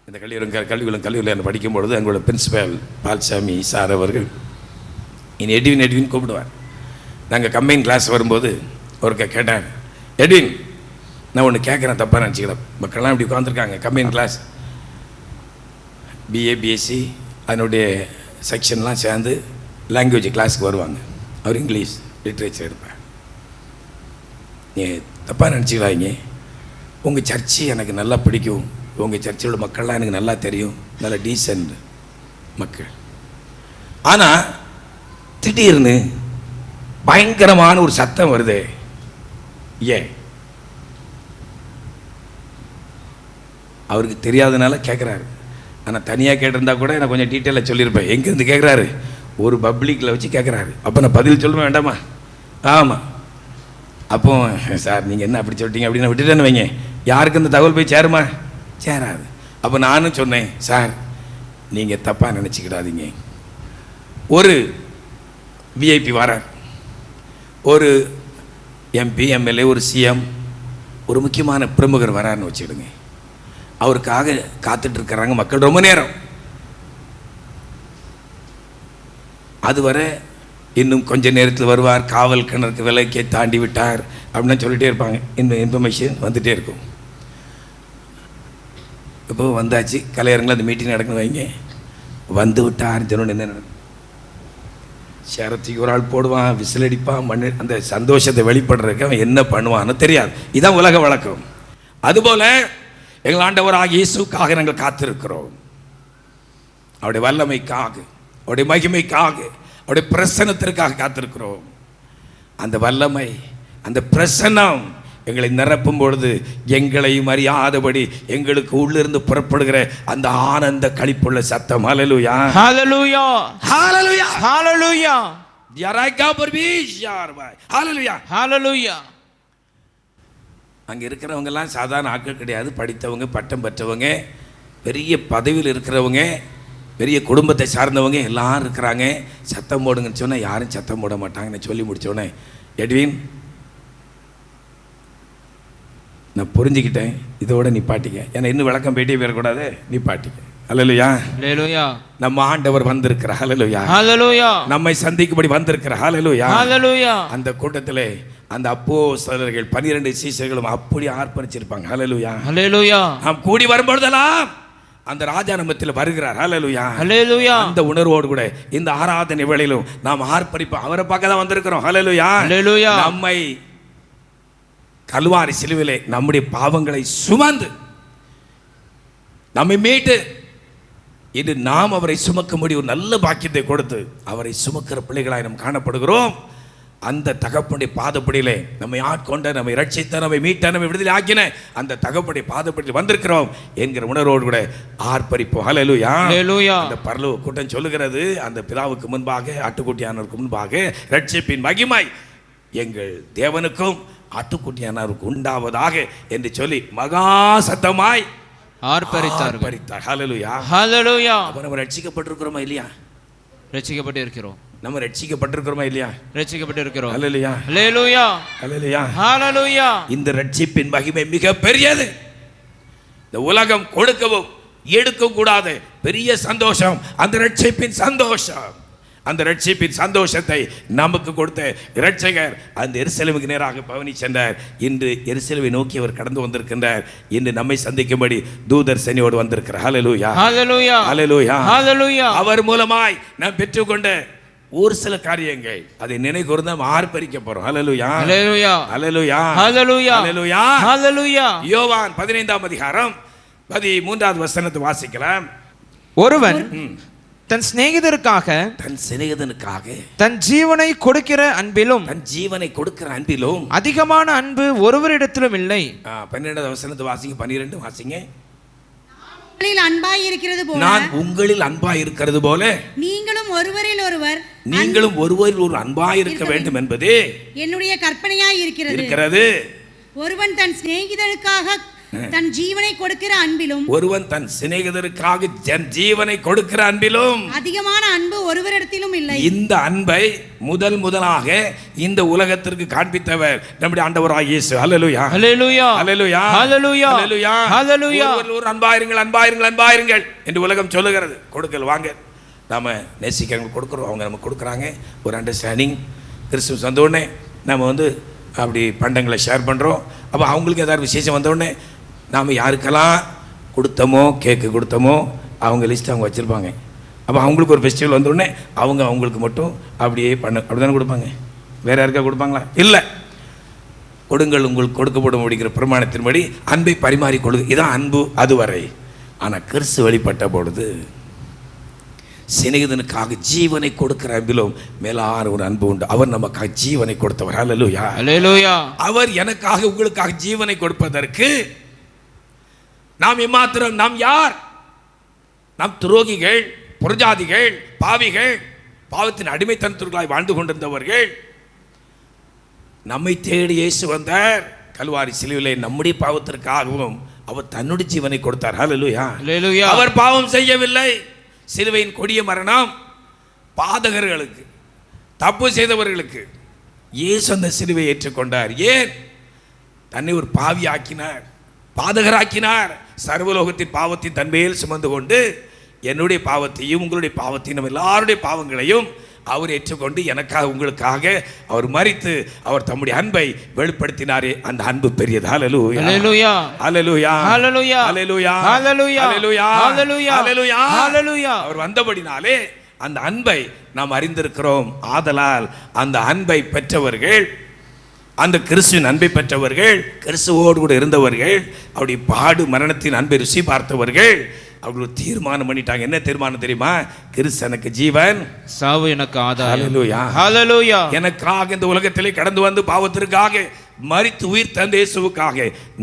இந்த கல்வியில் என்ன படிக்கும் பொழுது எங்களோட பிரின்சிபல் பால்சாமி சார் அவர்கள் இனி எட்வின் கூப்பிடுவார். நாங்கள் கம்பைன் கிளாஸ் வரும்போது ஒருக்க கேட்டாங்க, எட்வின் நான் ஒன்று கேட்குறேன், தப்பாக நினச்சிக்கிறேன். மக்கள்லாம் இப்படி உட்காந்துருக்காங்க. கம்பைன் கிளாஸ் பிஏ பிஎஸ்சி அதனுடைய செக்ஷன்லாம் சேர்ந்து லாங்குவேஜ் கிளாஸுக்கு வருவாங்க. அவர் இங்கிலீஷ் லிட்ரேச்சர் இருப்பேன். நீ தப்பாக நினச்சிக்கிறாங்க. உங்கள் சர்ச்சு எனக்கு நல்லா பிடிக்கும், உங்கள் சர்ச்சோட மக்கள்லாம் எனக்கு நல்லா தெரியும், நல்ல டீசன்ட் மக்கள். ஆனால் திடீர்னு பயங்கரமான ஒரு சத்தம் வருது. ஏன்? அவருக்கு தெரியாதனால கேட்குறாரு. ஆனால் தனியாக கேட்டிருந்தா கூட நான் கொஞ்சம் டீட்டெயிலாக சொல்லியிருப்பேன். எங்கேருந்து கேட்குறாரு? ஒரு பப்ளிக்கில் வச்சு கேட்குறாரு. அப்போ நான் பதில் சொல்லுவேன் வேண்டாமா? ஆமாம். அப்போ சார் நீங்கள் என்ன அப்படி சொல்லிட்டீங்க அப்படின்னு நான் விட்டுட்டேன்னு வைங்க, யாருக்கு இந்த தகவல் போய் சேருமா? சேராது. அப்போ நானும் சொன்னேன், சார் நீங்கள் தப்பாக நினச்சிக்கிடாதீங்க. ஒரு விஐபி வரார், ஒரு எம்பி எம்எல்ஏ ஒரு சிஎம் ஒரு முக்கியமான பிரமுகர் வராருன்னு வச்சுக்கிடுங்க. அவருக்காக காத்துட்டு இருக்கிறாங்க மக்கள் ரொம்ப நேரம். அதுவரை இன்னும் கொஞ்ச நேரத்தில் வருவார், காவல் கிணறுக்கு விலைக்கே தாண்டி விட்டார் அப்படின்னு சொல்லிகிட்டே இருப்பாங்க. இன்னும் இன்ஃபர்மேஷன் வந்துகிட்டே இருக்கும். இப்போ வந்தாச்சு, கலையரங்கில் அந்த மீட்டிங் நடக்கணும் வைங்க. வந்து விட்டார் சொன்னோன்னு என்ன நடக்கும்? சேரத்துக்கு ஒரு ஆள் போடுவான், விசில் அடிப்பான், மண்ணு. அந்த சந்தோஷத்தை வெளிப்படுறதுக்கு அவன் என்ன பண்ணுவான்னு தெரியாது. இதுதான் உலக வழக்கம். அதுபோல எங்கள் ஆண்டவராகிய இயேசுக்காக நாங்கள் காத்திருக்கிறோம். அவருடைய வல்லமைக்காக, அவருடைய மகிமைக்காக, அவருடைய பிரசன்னத்திற்காக காத்திருக்கிறோம். அந்த வல்லமை, அந்த பிரசன்னம் எங்களை நிரப்பும் பொழுது எங்களையும் அறியாதபடி எங்களுக்கு உள்ளிருந்து புறப்படுகிற அந்த ஆனந்த களிப்புள்ள சத்தம். ஹalleluya ஹalleluya ஹalleluya ஹalleluya யாராய்க்கா பர்வீஷ் யார் பாய். ஹalleluya ஹalleluya. அங்கே இருக்கிறவங்க எல்லாம் சாதாரண ஆட்கள் கிடையாது. படித்தவங்க, பட்டம் பெற்றவங்க, பெரிய பதவியில் இருக்கிறவங்க, பெரிய குடும்பத்தை சார்ந்தவங்க எல்லாரும் இருக்கிறாங்க. சத்தம் போடுங்கன்னு சொன்னால் யாரும் சத்தம் போட மாட்டாங்கன்னு சொல்லி முடித்தோடனே, எட்வின் நான் புரிஞ்சுக்கிட்டேன், இதோட நிப்பாட்டிக்க. ஏன்னா இன்னும் விளக்கம் பேட்டியே பெறக்கூடாது, நிப்பாட்டிக்க. ஹalleluya ஹalleluya. நம்ம ஆண்டவர் வந்திருக்கிற. ஹalleluya ஹalleluya. நம்மை சந்திக்கும்படி வந்திருக்கிற. ஹalleluya ஹalleluya. அந்த கூட்டத்திலே அந்த அப்போஸ்தலர்கள் 12 சீஷர்களும் அப்படி ஆர்ப்பரிச்சிருப்பாங்க. ஹalleluya ஹalleluya. நாம் கூடி வரும்பொழுதெல்லாம் அந்த ராஜா நம்மத்தில் வருகிறார். ஹalleluya ஹalleluya. அந்த உணர்வோடு கூட இந்த ஆராதனை வேளையிலும் நாம் ஆர்ப்பரிப்போம். அவரை பார்க்க தான் வந்திருக்கிறோம். ஹalleluya ஹalleluya. நம்மை கல்வாரி சிலுவிலே நம்முடைய பாவங்களை சுமந்து நம்மை மீட்டு இன்று நாம் அவரை சுமக்கும்படி ஒரு நல்ல பாக்கியத்தை கொடுத்து அவரை சுமக்கிற பிள்ளைகளாய் நாம் காணப்படுகிறோம். அந்த தகப்பனுடைய பாதப்படியிலே நம்மை ஆட்கொண்ட, நம்மை ரட்சித்த, நம்மை மீட்ட, நம்மை விடுதலை ஆக்கின அந்த தகப்பனுடைய பாதப்படியில் வந்திருக்கிறோம் என்கிற உணர்வோடு கூட ஆர்ப்பரிப்போம். ஹalleluya ஹalleluya. அந்த பரலோக கூட்டம் சொல்லுகிறது, அந்த பிதாவுக்கு முன்பாக, ஆட்டுக்குட்டியானவருக்கு முன்பாக ரட்சிப்பின் மகிமை எங்கள் தேவனுக்கும் ஆட்டுக்குட்டியானவருக்கு உண்டாவதாக என்று சொல்லி மகா சத்தமாய் ஆர்ப்பரித்தார். ஹalleluya ஹalleluya. அப்ப நம்ம ரட்சிக்கப்பட்டிருக்கிறோமா இல்லையா? ரட்சிக்கப்பட்டு இருக்கிறோம். நம்ம ரட்சிக்கப்பட்டிருக்கிறோமா இல்லையா? ரட்சிக்கப்பட்டு இருக்கிறோம். ஹalleluya ஹalleluya ஹalleluya ஹalleluya. இந்த ரட்சிப்பின் மகிமை மிக பெரியது. இந்த உலகம் கொடுக்கவும் எடுக்கவும் கூடாத பெரிய சந்தோஷம் அந்த ரட்சிப்பின் சந்தோஷம். அந்த ரட்சிப்பின் சந்தோஷத்தை நமக்கு கொடுத்த இரட்சகர் அந்த எருசலேமுக்கு நேராக பவனி சென்றார். இன்று எருசலேமை நோக்கி அவர் கடந்து வந்திருக்கின்றார். இன்று நம்மை சந்திக்கும்படி தூதர் சேனையோடு வந்திருக்கிறார். ஹalleluya ஹalleluya ஹalleluya ஹalleluya. அவர் மூலமாய் நாம் பெற்றுக்கொண்ட ஒரு சில காரியங்கள் அதை நினை கூர்ந்து நாம் ஆர்ப்பரிக்க போறோம். ஹல்லேலூயா, ஹல்லேலூயா, ஹல்லேலூயா, ஹல்லேலூயா, ஹல்லேலூயா, ஹல்லேலூயா. யோவான் 15ஆம் அதிகாரம் 13வது வசனத்தை வாசிக்கலாம். ஒருவன் தன் சிநேகிதருக்காக தன் ஜீவனை கொடுக்கிற அன்பிலும் அதிகமான அன்பு ஒருவரிடத்திலும் இல்லை. 12வது வசனத்தை வாசிங்க, 12 வாசிங்க. அன்பாய் இருக்கிறது போல, நான் உங்களில் அன்பாய் இருக்கிறது போல நீங்களும் ஒருவரில் ஒருவர் அன்பாய் இருக்க வேண்டும் என்பதே என்னுடைய கற்பனையாய் இருக்கிறது. ஒருவன் தன் சிநேகிதருக்காக தன் ஜீவனை கொடுக்கிற அன்பிலும் அதிகமான அன்பு ஒருவரிடத்திலும் இல்லை. இந்த அன்பை முதலாக இந்த உலகத்திற்கு காண்பித்தவர் நம்முடைய ஆண்டவராகிய இயேசு. ஹல்லேலூயா, ஹல்லேலூயா, ஹல்லேலூயா, ஹல்லேலூயா, ஹல்லேலூயா, ஹல்லேலூயா. ஒரு அன்பாயிருங்கள் என்று உலகம் சொல்லுகிறது. கொடுக்கல் வாங்க நாம நேசிக்கிறவங்க கொடுக்குறோம், அவங்க நமக்கு கொடுக்குறாங்க. ஒரு அண்டர்ஸ்டாண்டிங் கிறிஸ்துமஸ் வந்த உடனே நம்ம அப்படி பண்டங்களை ஷேர் பண்ணுறோம். அப்போ அவங்களுக்கு ஏதாவது விசேஷம் வந்த உடனே நாம் யாருக்கெல்லாம் கொடுத்தோமோ, கேக்கு கொடுத்தோமோ அவங்க லிஸ்ட் அவங்க வச்சுருப்பாங்க. அப்போ அவங்களுக்கு ஒரு ஃபெஸ்டிவல் வந்த உடனே அவங்களுக்கு மட்டும் அப்படி தானே கொடுப்பாங்க. வேறு யாருக்கா கொடுப்பாங்களா? இல்லை. கொடுங்கள் உங்களுக்கு கொடுக்கப்படும் அப்படிங்கிற பிரமாணத்தின்படி அன்பை பரிமாறி கொடு, இதான் அன்பு அதுவரை. ஆனால் கிறிஸ்து வெளிப்பட்ட பொழுது சிநேகிதனுக்காக ஜீவனை கொடுக்கிற அன்பிலும் மேலான ஒரு அன்பு உண்டு. அவர் நமக்காக ஜீவனை கொடுத்தவர். ஹல்லேலூயா, ஹல்லேலூயா. அவர் எனக்காக உங்களுக்காக ஜீவனை கொடுப்பதற்கு நாம் எம்மாத்திரம்? நாம் யார்? நாம் துரோகிகள், புறஜாதிகள், பாவிகள், பாவத்தின் அடிமைத்தனத்திற்குள்ளாய் வாழ்ந்து கொண்டிருந்தவர்கள். நம்மை தேடி இயேசு வந்தார். கல்வாரி சிலுவையிலே நம்முடைய பாவத்திற்காகவும் அவர் தன்னுடைய ஜீவனை கொடுத்தார். ஹல்லேலூயா, ஹல்லேலூயா. அவர் பாவம் செய்யவில்லை. சிலுவையின் கொடிய மரணம் பாதகர்களுக்கு, தப்பு செய்தவர்களுக்கு இயேசு அந்த சிலுவை ஏற்றுக்கொண்டார். ஏன்? தன்னை ஒரு பாவி ஆக்கினார், பாதகராக்கினார். சர்வலோகத்தின் பாவத்தின் தன்மையில் சுமந்து கொண்டு என்னுடைய பாவத்தையும் உங்களுடைய பாவத்தையும் நம்ம எல்லாருடைய பாவங்களையும் அவர் ஏற்றுக்கொண்டு எனக்காக உங்களுக்காக அவர் மரித்து அவர் தம்முடைய அன்பை வெளிப்படுத்தினாரே. அந்த அன்பு பெரியது. ஹல்லேலூயா, ஹல்லேலூயா, ஹல்லேலூயா, ஹல்லேலூயா, ஹல்லேலூயா, ஹல்லேலூயா, ஹல்லேலூயா, ஹல்லேலூயா, ஹல்லேலூயா, ஹல்லேலூயா. அவர் வந்தபடினாலே அந்த அன்பை நாம் அறிந்திருக்கிறோம். ஆதலால் அந்த அன்பை பெற்றவர்கள், அந்த கிறிஸ்துவின் அன்பை பெற்றவர்கள், கிறிஸ்துவோடு கூட இருந்தவர்கள், அவருடைய பாடு மரணத்தின் அன்பை ருசி பார்த்தவர்கள், அவர்கள் தீர்மானம் பண்ணிட்டாங்க. என்ன தீர்மானம் தெரியுமா? கிறிஸ்து எனக்கு ஜீவன், சாவு எனக்கு ஆதாயம். ஹல்லேலூயா, ஹல்லேலூயா. எனக்காக இந்த உலகத்திலே கடந்து வந்து பாவத்திற்காக மரித்து உயிர் தந்த இயேசுவுக்காக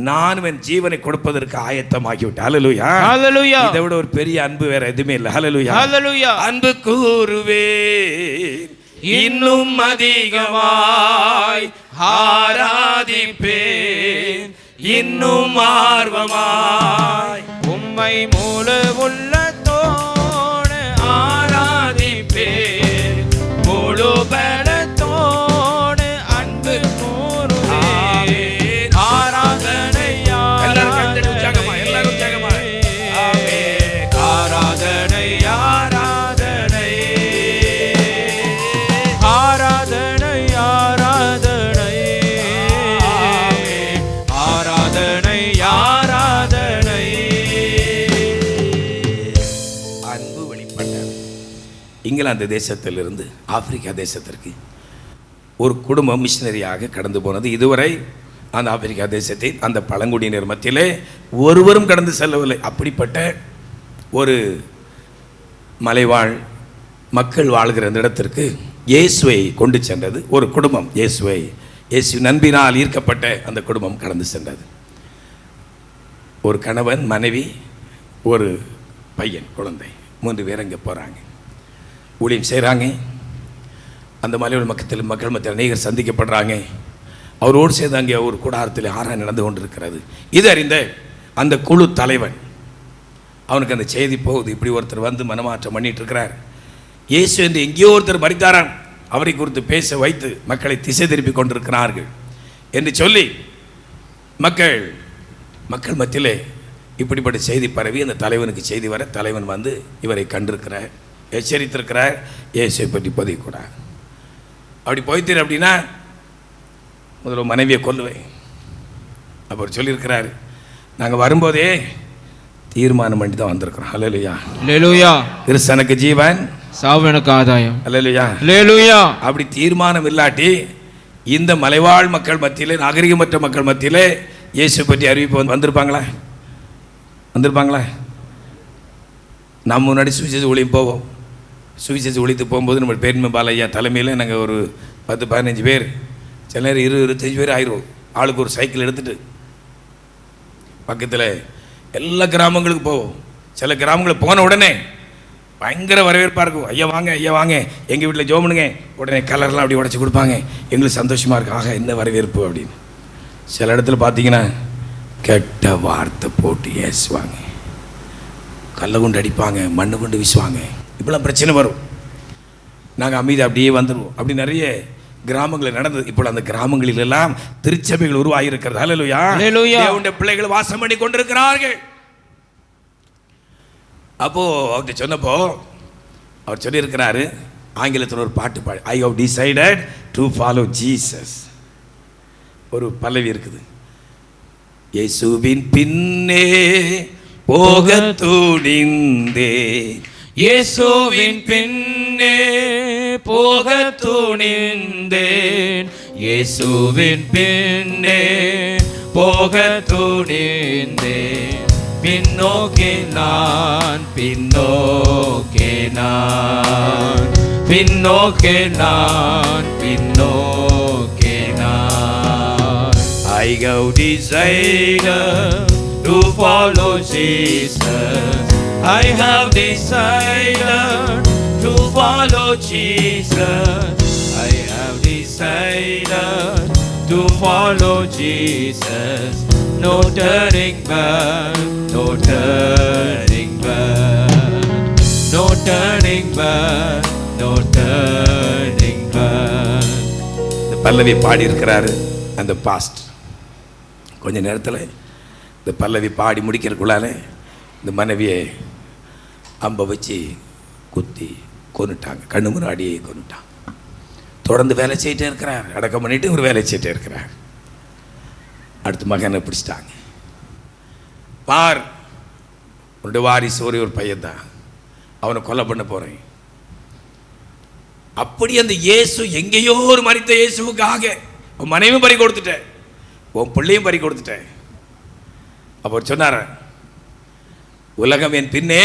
நான் என் ஜீவனை கொடுப்பதற்கு ஆயத்தமாகிவிட்டேன். ஹல்லேலூயா, ஹல்லேலூயா. இதை விட ஒரு பெரிய அன்பு வேற எதுவுமே இல்லை. ஹல்லேலூயா, ஹல்லேலூயா. அன்பு கூறுவேன் இன்னும் அதிகமாய், ஆராதிப்பேன் இன்னும் ஆர்வமாய், உம்மை முழு உள்ளத்தோடு ஆராதிப்பேன் முழு பலத்தோடு அன்பு கூறுவேன். ஆராதனை, எல்லாரும் உற்சாகமா, எல்லாரும் உற்சாகமா. ஆமென். ஆராதனை, ஆராதனை, ஆராதனை, ஆராதனை, ஆராதனை, ஆராதனை. அன்பு வெளிப்பட்டது. இங்கிலாந்து தேசத்திலிருந்து ஆப்பிரிக்கா தேசத்திற்கு ஒரு குடும்பம் மிஷினரியாக கடந்து போனது. இதுவரை அந்த ஆப்பிரிக்கா தேசத்தை அந்த பழங்குடியினர் மத்தியிலே ஒருவரும் கடந்து செல்லவில்லை. அப்படிப்பட்ட ஒரு மலைவாழ் மக்கள் வாழ்கிற அந்த இடத்திற்கு இயேசுவை கொண்டு சென்றது ஒரு குடும்பம். இயேசு நண்பினால் ஈர்க்கப்பட்ட அந்த குடும்பம் கடந்து சென்றது. ஒரு கணவன், மனைவி, ஒரு பையன், குழந்தை, 3 பேர் அங்கே போகிறாங்க, ஊழியம் செய்கிறாங்க. அந்த மலையோட மக்கள் மத்தியில் அநேகர் சந்திக்கப்படுறாங்க. அவரோடு சேர்ந்து அங்கே ஒரு கூடாரத்தில் ஆராய் நடந்து கொண்டிருக்கிறது. இது அறிந்த அந்த குழு தலைவன், அவனுக்கு அந்த செய்தி போகுது, இப்படி ஒருத்தர் வந்து மனமாற்றம் பண்ணிட்டு இருக்கிறார், இயேசு என்று எங்கேயோ ஒருத்தர் மரித்தாரான், அவரை குறித்து பேச வைத்து மக்களை திசை திருப்பி கொண்டிருக்கிறார்கள் என்று சொல்லி மக்கள் மத்தியிலே இப்படிப்பட்ட செய்தி பரவி அந்த தலைவனுக்கு செய்தி வர தலைவன் வந்து இவரை கண்டிருக்கிறார், எச்சரித்திருக்கிறார், இயேசுவை பற்றி பதிக்கூடாது. அப்படி போய்த்தீர் அப்படின்னா முதல்ல மனைவியை கொல்லுவேன். அவர் சொல்லியிருக்கிறார், நாங்கள் வரும்போதே தீர்மானம் பண்ணி தான் வந்திருக்கிறோம். ஹல்லேலூயா, ஹல்லேலூயா. கிறிஸ்து எனக்கு ஜீவன், சாவு எனக்கு ஆதாயம். அல்லேலூயா. அல்லேலூயா. அப்படி தீர்மானம் இல்லாட்டி இந்த மலைவாழ் மக்கள் மத்தியிலே, நாகரிகமற்ற மக்கள் மத்தியிலே இயேசு பற்றி அறிவிப்பு வந்திருப்பாங்களா? வந்திருப்பாங்களா? நம்ம முன்னாடி சுவிசேஷ ஊழியம் போவோம். சுவிசேஷ ஊழியத்துக்கு போகும்போது நம்ம பேர்மை பாலையா தலைமையில் நாங்கள் ஒரு 10-15 பேர், சில நேரம் 20-25 பேர் ஆயிரும். ஆளுக்கு ஒரு சைக்கிள் எடுத்துகிட்டு பக்கத்தில் எல்லா கிராமங்களுக்கு போவோம். சில கிராமங்களுக்கு போன உடனே பயங்கர வரவேற்பாக இருக்கும். ஐயா வாங்க, ஐயா வாங்க, எங்கள் வீட்டில் ஜோம் பண்ணுங்க. உடனே கலர்லாம் அப்படி உடச்சி கொடுப்பாங்க. எங்களுக்கு சந்தோஷமாக இருக்கும். ஆக என்ன வரவேற்பு அப்படின்னு. சில இடத்துல பார்த்தீங்கன்னா கெட்ட வார்த்தை போட்டு ஏசுவாங்க, கல்லை கொண்டு அடிப்பாங்க, மண்ணு கொண்டு வீசுவாங்க. இப்பெல்லாம் பிரச்சனை வரும். நாங்கள் அமைதி அப்படியே வந்துடுவோம். அப்படி நிறைய கிராமங்களில் நடந்தது. இப்போ அந்த கிராமங்களில் எல்லாம் திருச்சபைகள் உருவாகியிருக்கிறது. அல்லேலூயா. தேவனுடைய பிள்ளைகள் வாசம் பண்ணி கொண்டிருக்கிறார்கள். அப்போது அவர்கிட்ட சொன்னப்போ அவர் சொல்லியிருக்கிறாரு, ஆங்கிலத்தில் ஒரு பாட்டு பாடி, I have decided to follow Jesus. ஒரு பல்லவி இருக்குது, இயேசுவின் பின்னே போக துணிந்தே, இயேசுவின் பின்னே போக துணிந்தேன், இயேசுவின் பின்னே போக துணிந்தேன், பின்னோக்கே நான், பின்னோக்கே நான், பின்னோக்கே நான், பின்னோக்கே நான். I have decided to follow Jesus. I have decided to follow Jesus. I have decided to follow Jesus. No turning back, no turning back, no turning back, no turning back. இந்த பல்லவி பாடி இருக்கிறாரு அந்த பாஸ்ட். கொஞ்ச நேரத்தில் இந்த பல்லவி பாடி முடிக்கிறதுக்குள்ளால இந்த மனைவியை அம்பை வச்சு குத்தி கொன்னுட்டாங்க. கண்ணு முன்னாடியே கொன்னுட்டாங்க. தொடர்ந்து வேலை செய்யிட்டே இருக்கிறார். அடக்கம் பண்ணிட்டு ஒரு வேலை செய்யிட்டே இருக்கிறார். அடுத்து மகனை பிடிச்சிட்டாங்க. பார், உன்னுடைய வாரிசு ஒரே ஒரு பையன் தான், அவனை கொலை பண்ண போறேன். அப்படி அந்த இயேசு எங்கேயோ ஒரு மரித்த இயேசுவுக்காக உன் மனைவியும் பறி கொடுத்துட்டேன், உன் பிள்ளையும் பறி கொடுத்துட்டேன். அப்போ சொன்னார், உலகம் என் பின்னே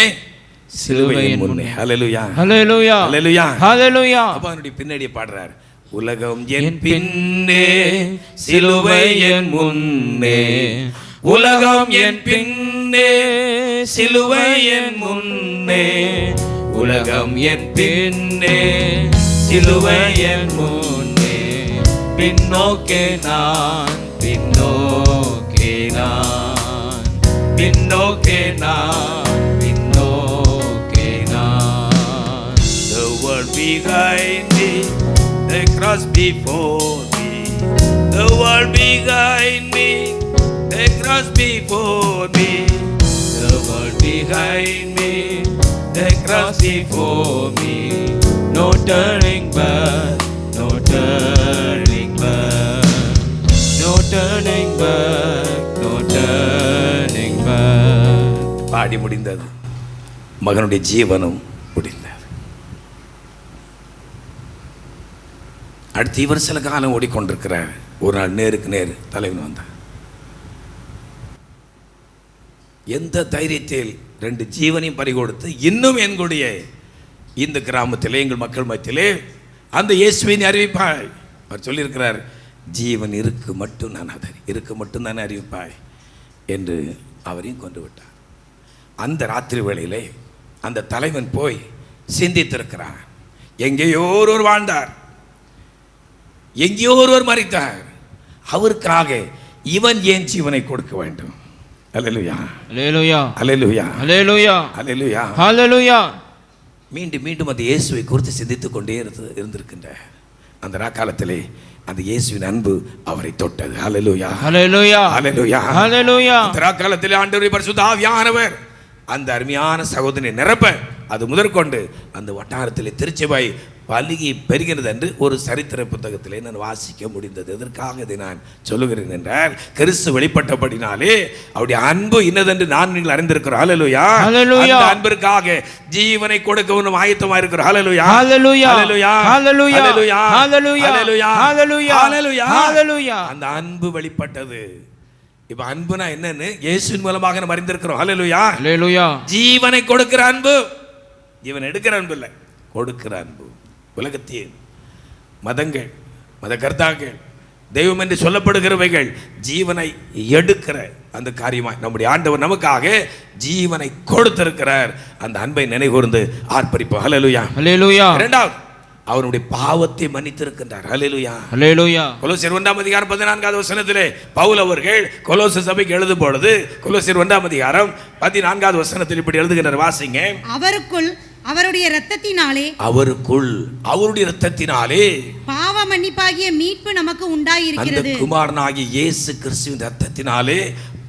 சிலுவையின் முன்னே. ஹல்லேலூயா, ஹல்லேலூயா, ஹல்லேலூயா, ஹல்லேலூயா. அப்ப அவனுடைய பின்னாடியே பாடுறார், உலகம் என் பின்னே சிலுவை என் முன்னே, உலகம் என் பின்னே சிலுவை என் முன்னே, உலகம் என் பின்னே சிலுவை என் முன்னே, பின்னோக்கே நான், பின்னோக்கே நான், பின்னோக்கே நான், பின்னோக்கே நான். The world behind me, the cross before me, the world behind me, the cross before me, the world behind me, the cross before me, no turning back, no turning back, no turning back, no turning back. பாடி முடிந்தது. மகனுடைய ஜீவனும் முடிந்தது. அடுத்து இவர் சில காலம் ஓடிக்கொண்டிருக்கிறார். ஒரு நாள் நேருக்கு நேர் தலைவன் வந்தார். எந்த தைரியத்தில் 2 ஜீவனையும் பறிகொடுத்து இன்னும் எங்களுடைய இந்த கிராமத்திலே எங்கள் மக்கள் மத்தியிலே அந்த இயேசுவின் அறிவிப்பாய். அவர் சொல்லியிருக்கிறார், ஜீவன் இருக்கு மட்டும் நான் அதை இருக்கு மட்டும் தானே அறிவிப்பாய் என்று அவரையும் கொண்டு விட்டார். அந்த ராத்திரி வேளையிலே அந்த தலைவன் போய் சிந்தித்திருக்கிறார். எங்கேயோ ஒருவர் வாழ்ந்தார், எங்கேயோ ஒருவர் மரித்தார், அவருக்காக இவன் ஏன் ஜீவனை கொடுக்க வேண்டும்? அல்லேலூயா, அல்லேலூயா, அல்லேலூயா, அல்லேலூயா, அல்லேலூயா, அல்லேலூயா. மீண்டும் மீண்டும் அந்த இயேசுவை குறித்து சிந்தித்துக் கொண்டே இருந்திருக்கின்ற அந்த ராக்காலத்திலே அந்த இயேசுவின் அன்பு அவரை தொட்டது. அல்லேலூயா, அல்லேலூயா, அல்லேலூயா, அல்லேலூயா. அந்த ராக்காலத்திலே ஆண்டவருடைய பரிசுத்த ஆவியானவர் அந்த அருமையான சகோதரனை நிரப்ப அது முதற்கொண்டு அந்த வட்டாரத்திலே திருச்சபை பலுகி பெறுகிறது என்று ஒரு சரித்திர புத்தகத்திலே நான் வாசிக்க முடிந்தது. எதற்காக இதை நான் சொல்லுகிறேன் என்றால், கிறிஸ்து வெளிப்பட்டபடினாலே அவருடைய அன்பு இன்னதென்று நான் நீங்கள் அறிந்திருக்கிறோம். ஹல்லேலூயா. ஹல்லேலூயா. அந்த அன்பிற்காக ஜீவனை கொடுக்கவும் ஆயத்தமா இருக்கிறோம். ஹல்லேலூயா. ஹல்லேலூயா. ஹல்லேலூயா. ஹல்லேலூயா. ஹல்லேலூயா. ஹல்லேலூயா. ஹல்லேலூயா. ஹல்லேலூயா. ஹல்லேலூயா. ஹல்லேலூயா. அந்த அன்பு வெளிப்பட்டது. இப்ப அன்புனா என்னன்னு இயேசுவின் மூலமாக நம்ம அறிந்திருக்கிறோம். ஹல்லேலூயா. ஹல்லேலூயா. ஜீவனை கொடுக்கிற அன்பு. ஜீவன் எடுக்கிற அன்பு இல்லை, கொடுக்கிற அன்பு. உலகத்திய மதங்கள், மத கர்த்தாக்கள், தெய்வம் என்று சொல்லப்படுகிறவைகள் ஜீவனை எடுக்கிற அந்த காரியமாய் நம்முடைய ஆண்டவர் நமக்காக ஜீவனை கொடுத்திருக்கிறார். அந்த அன்பை நினைகூர்ந்து ஆர்ப்பரிப்போம். ஹல்லேலூயா. ஹல்லேலூயா. இரண்டாவது, அவருடைய பாவத்தை மன்னித்திருக்கின்றார். ஹல்லேலூயா. ஹல்லேலூயா. கொலோசியர் 1:14 பவுல் அவர்கள் கொலோசு சபைக்கு எழுதும் பொழுது கொலோசியர் 1:14 இப்படி எழுதுகின்றார். வாசிங்க. அவருக்குள் அவருடைய இரத்தத்தினாலே அவருடைய இரத்தத்தினாலே பாவ மன்னிப்பாகிய மீட்பு நமக்கு அந்த உண்டாயிருக்கிறது. குமாரனாகிய இயேசு கிறிஸ்துவின் இரத்தத்தினாலே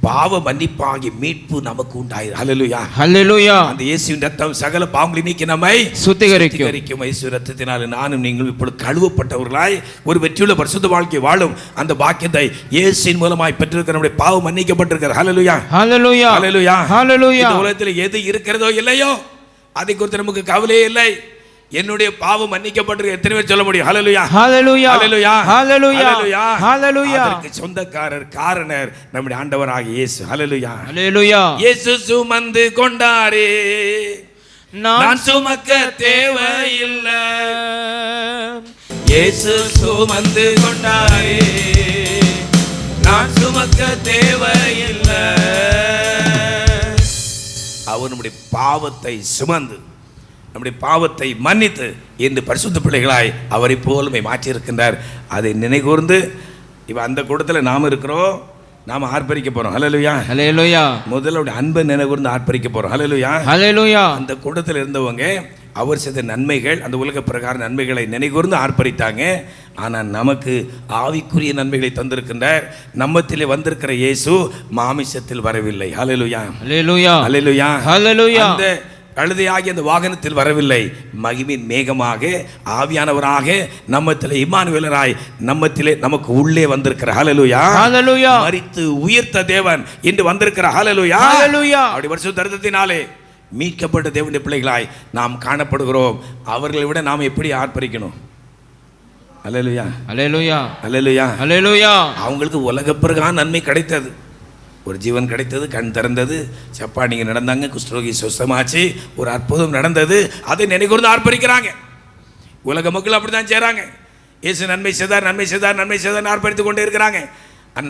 பாவ மன்னிப்பாகிய மீட்பு நமக்கு உண்டாயிரு. ஹல்லேலூயா. ஹல்லேலூயா. அந்த இயேசுவின் இரத்தம் சகல பாவங்களை நீக்கி நம்மை சுத்திகரிக்கும். இயேசு இரத்தத்தினாலே நானும் நீங்கள் இப்பொழுது கழுவப்பட்டவர்களாய் ஒரு வெற்றியுள்ள பரிசுத்த வாழ்க்கை வாழும் அந்த பாக்கியத்தை இயேசுவின் மூலமாய் பெற்றிருக்கிற நம்முடைய பாவம் மன்னிக்கப்பட்டிருக்கிறது. ஹல்லேலூயா. ஹல்லேலூயா. ஹல்லேலூயா. ஹல்லேலூயா. இந்த உலகத்தில் எது இருக்கிறதோ இல்லையோ அதை குறித்து நமக்கு கவலையே இல்லை. என்னுடைய பாவம் மன்னிக்கப்பட்டிருக்க எத்தனை பேர் சொல்ல முடியும்? ஹல்லேலூயா. ஹல்லேலூயா. ஹல்லேலூயா. ஹல்லேலூயா. ஹல்லேலூயா. அதற்கு சொந்தக்காரர், காரணர் நம்முடைய ஆண்டவராகிய இயேசு. ஹல்லேலூயா. ஹல்லேலூயா. இயேசு சுமந்து கொண்டாரே, நான் சுமக்க தேவையில்லை. இயேசு சுமந்து கொண்டாரே, நான் சுமக்க தேவையில்லை. அவர் நம்முடைய பாவத்தை சுமந்து நம்முடைய பாவத்தை மன்னித்து இன்று பரிசுத்த பிள்ளைகளாய் அவரை போலுமை மாற்றியிருக்கின்றார். அதை நினைகூர்ந்து இப்போ அந்த கூட்டத்தில் நாம் இருக்கிறோம், நாம் ஆர்ப்பரிக்க போகிறோம். ஹல்லேலூயா. ஹல்லேலூயா. முதல்ல அவருடைய அன்பை நினைகூர்ந்து ஆர்ப்பரிக்க போகிறோம். ஹல்லேலூயா. ஹல்லேலூயா. அந்த கூட்டத்தில் இருந்தவங்க அவர் செய்த நன்மைகள், அந்த உலக பிரகார நன்மைகளை நினைகூர்ந்து ஆர்ப்பரித்தாங்க. ஆனால் நமக்கு ஆவிக்குரிய நன்மைகளை தந்திருக்கின்றார். நம்மத்திலே வந்திருக்கிற இயேசு மாமிசத்தில் வரவில்லை. ஹல்லேலூயா. ஹல்லேலூயா. ஹல்லேலூயா. ஹல்லேலூயா. அந்த கழுதையாகிய அந்த வாகனத்தில் வரவில்லை, மகிமின் மேகமாக ஆவியானவராக நம்மத்திலே இம்மானுவேலராய் நம்மத்திலே நமக்கு உள்ளே வந்திருக்கிற. ஹல்லேலூயா. ஹல்லேலூயா. மரித்து உயிர்த்த தேவன் இன்று வந்திருக்கிற. ஹல்லேலூயா. ஹல்லேலூயா. அப்படி பரிசுத்த இரத்தத்தினாலே மீட்கப்பட்ட தேவனுடைய பிள்ளைகளாய் நாம் காணப்படுகிறோம். அவர்களை விட நாம் எப்படி ஆர்ப்பரிக்கணும்? ஹல்லேலூயா. ஹல்லேலூயா. ஹல்லேலூயா. ஹல்லேலூயா. அவங்களுக்கு உலக பிறகான நன்மை கிடைத்தது. ஒரு ஜீவன் கிடைத்தது, கண் திறந்தது, சப்பானிங்க நடந்தாங்க, குஷ்டரோகி சுத்தமாச்சு, ஒரு அற்புதம் நடந்தது. அதை நினைக்கூர்ந்து ஆர்ப்பரிக்கிறாங்க. உலக மக்கள் அப்படித்தான் செய்கிறாங்க. இயேசு நன்மை செய்தார், நன்மை செய்தார், நன்மை செய்தார் ஆர்ப்பரித்து கொண்டே இருக்கிறாங்க.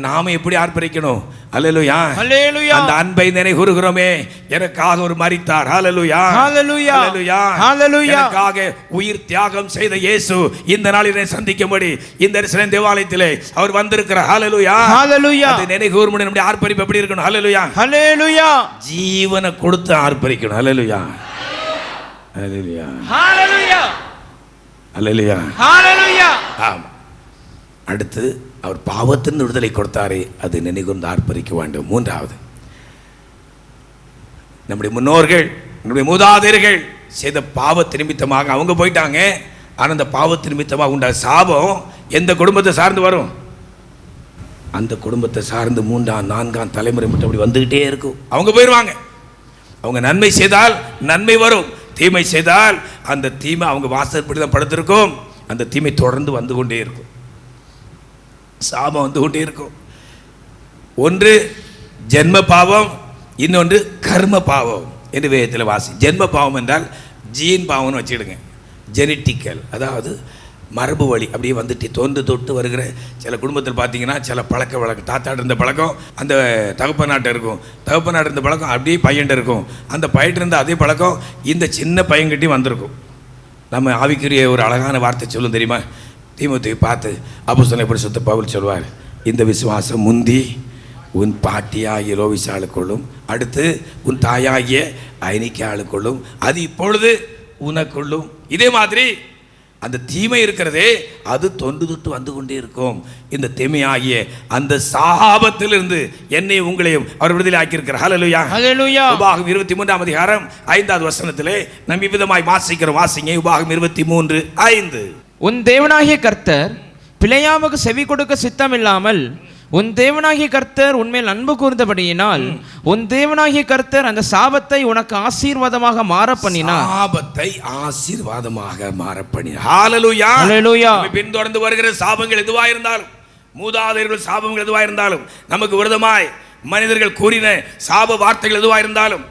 நாம எப்படி ஆர்ப்பரிக்கணும்? ஹல்லேலூயா. ஹல்லேலூயா. அந்த அன்பை நினைகூருகிறோமே, எனக்காக ஒரு மரித்தார். ஹல்லேலூயா. ஹல்லேலூயா. ஹல்லேலூயா. ஹல்லேலூயா. எனக்காக உயிர் தியாகம் செய்த இயேசு இந்த நாளிலே சந்திக்கும்படி இந்த எருசலேம் தேவாலயத்திலே அவர் வந்திருக்கிறார். ஹல்லேலூயா. ஹல்லேலூயா. அது நினைகூரும்படி நம்முடைய ஆர்ப்பரிப்பு எப்படி இருக்கணும்? ஹல்லேலூயா. ஹல்லேலூயா. ஜீவனை கொடுத்து ஆர்ப்பரிக்கணும். ஹல்லேலூயா. ஹல்லேலூயா. ஹல்லேலூயா. ஹல்லேலூயா. ஹல்லேலூயா. ஆமா. அடுத்து அவர் பாவத்தின் விடுதலை கொடுத்தாரே, அது நினைகூர்ந்து ஆர்ப்பரிக்க வேண்டும். மூன்றாவது, நம்முடைய முன்னோர்கள், நம்முடைய மூதாதையர்கள் செய்த பாவத்து நிமித்தமாக அவங்க போயிட்டாங்க. ஆனால் அந்த பாவத்து நிமித்தமாக உண்டான சாபம் எந்த குடும்பத்தை சார்ந்து வரும்? அந்த குடும்பத்தை சார்ந்து 3ஆம் 4ஆம் தலைமுறை மட்டும் அப்படி வந்துகிட்டே இருக்கும். அவங்க போயிடுவாங்க. அவங்க நன்மை செய்தால் நன்மை வரும், தீமை செய்தால் அந்த தீமை அவங்க வாசற்படி தான் படுத்திருக்கும். அந்த தீமை தொடர்ந்து வந்து கொண்டே இருக்கும், சாபம் வந்து கொண்டே இருக்கும். ஒன்று ஜென்ம பாவம், இன்னொன்று கர்ம பாவம் என்று வேதத்தில் வாசி. ஜென்ம பாவம் என்றால் ஜீன் பாவம்னு வச்சுக்கிடுங்க, ஜெனட்டிக்கல், அதாவது மரபு வழி அப்படியே வந்துட்டு தொன்று தொட்டு வருகிற. சில குடும்பத்தில் பார்த்தீங்கன்னா சில பழக்க வழக்கம், தாத்தாட்ட இருந்த பழக்கம் அந்த தகப்பனாட்ட இருக்கும், தகப்பனாட்ட இருந்த பழக்கம் அப்படியே பையன்ட்ட இருக்கும், அந்த பையன்ட்ட இருந்த அதே பழக்கம் இந்த சின்ன பையன்கிட்டையும் வந்திருக்கும். நம்ம ஆவிக்குரிய ஒரு அழகான வார்த்தை சொல்லும் தெரியுமா? தீமோத்தேயுவை பார்த்து அப்போஸ்தலனாகிய பரிசுத்த பவுல் சொல்வார், இந்த விசுவாசம் முந்தி உன் பாட்டியாகிய லோவிசாளுக்குள்ளும், அடுத்து உன் தாயாகிய ஐனிக்காளுக்குள்ளும், அது இப்பொழுது உனக்குள்ளும். இதே மாதிரி அந்த தீமை இருக்கிறதே அது தொன்று தொட்டு வந்து கொண்டே இருக்கும். இந்த தீமையாகிய அந்த சாபத்திலிருந்து என்னை உங்களையும் அவர் விடுதலை ஆக்கியிருக்கிறார். ஹல்லேலூயா. ஹல்லேலூயா. உபாகம் 23ஆம் அதிகாரம் 5வது வசனத்திலே நம் இவ்விதமாய் வாசிங்க. உபாகம் 23:5. உன் தேவனாகிய கர்த்தர் பிழையாமுக்கு செவி கொடுக்க சித்தமில்லாமல் உன் தேவனாகிய கர்த்தர் உன்மேல் அன்பு கூர்ந்தபடியினால் உன் தேவனாகிய கர்த்தர் அந்த சாபத்தை உனக்கு ஆசீர்வாதமாக மாற பண்ணினார். சாபத்தை ஆசீர்வாதமாக மாற பண்ணினார். ஹல்லேலூயா. ஹல்லேலூயா. பின்தொடர்ந்து வருகிற சாபங்கள் எதுவாக இருந்தாலும், மூதாதையர்கள் சாபங்கள் எதுவாக இருந்தாலும், நமக்கு விரோதமாய் மனிதர்கள் கூறின சாப வார்த்தைகள் எதுவாக இருந்தாலும்,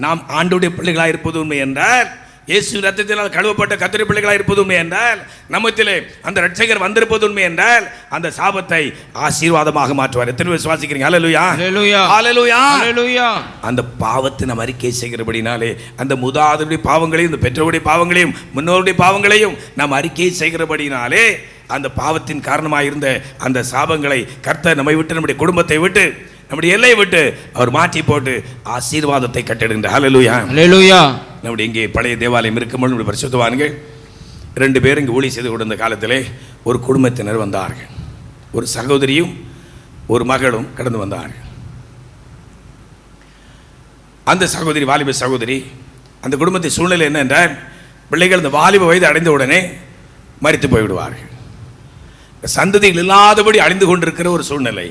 நாம் ஆண்டவருடைய பிள்ளைகளாக இருப்பது உண்மை என்றால், இயேசு ரத்தத்தினால் கழுவப்பட்ட கர்த்தருடைய பிள்ளைகளாக இருப்பது உண்மை என்றால், நம்மத்திலே அந்த இரட்சகர் வந்திருப்பது உண்மை என்றால், அந்த சாபத்தை ஆசீர்வாதமாக மாற்றுவார். எத்தனை பேர் விசுவாசிக்கிறீங்க? ஹல்லேலூயா. ஹல்லேலூயா. ஹல்லேலூயா. ஹல்லேலூயா. அந்த பாவத்தை நாம் அறிக்கை செய்கிறபடினாலே, அந்த மூதாதையருடைய பாவங்களையும், இந்த பெற்றோருடைய பாவங்களையும், முன்னோருடைய பாவங்களையும் நாம் அறிக்கை செய்கிறபடினாலே, அந்த பாவத்தின் காரணமாக இருந்த அந்த சாபங்களை கர்த்தர் நம்மை விட்டு, நம்முடைய குடும்பத்தை விட்டு, நம்முடைய எல்லையை விட்டு அவர் மாற்றி போட்டு ஆசீர்வாதத்தை கட்டிடுகின்றார். ஹல்லேலூயா. ஹல்லேலூயா. நம்முடைய இங்கே பழைய தேவாலயம் இருக்கும்போது நம்முடைய பரிசுத்தவான்கள் 2 பேர் இங்கே ஊழியம் செய்து கொண்டிருந்த காலத்திலே ஒரு குடும்பத்தினர் வந்தார்கள். ஒரு சகோதரியும் ஒரு மகளும் கடந்து வந்தார்கள். அந்த சகோதரி, வாலிப சகோதரி, அந்த குடும்பத்தின் சூழ்நிலை என்ன என்றால், பிள்ளைகள் இந்த வாலிப வயது அடைந்த உடனே மரித்து போய்விடுவார்கள். சந்ததிகள் இல்லாதபடி அழிந்து கொண்டிருக்கிற ஒரு சூழ்நிலை.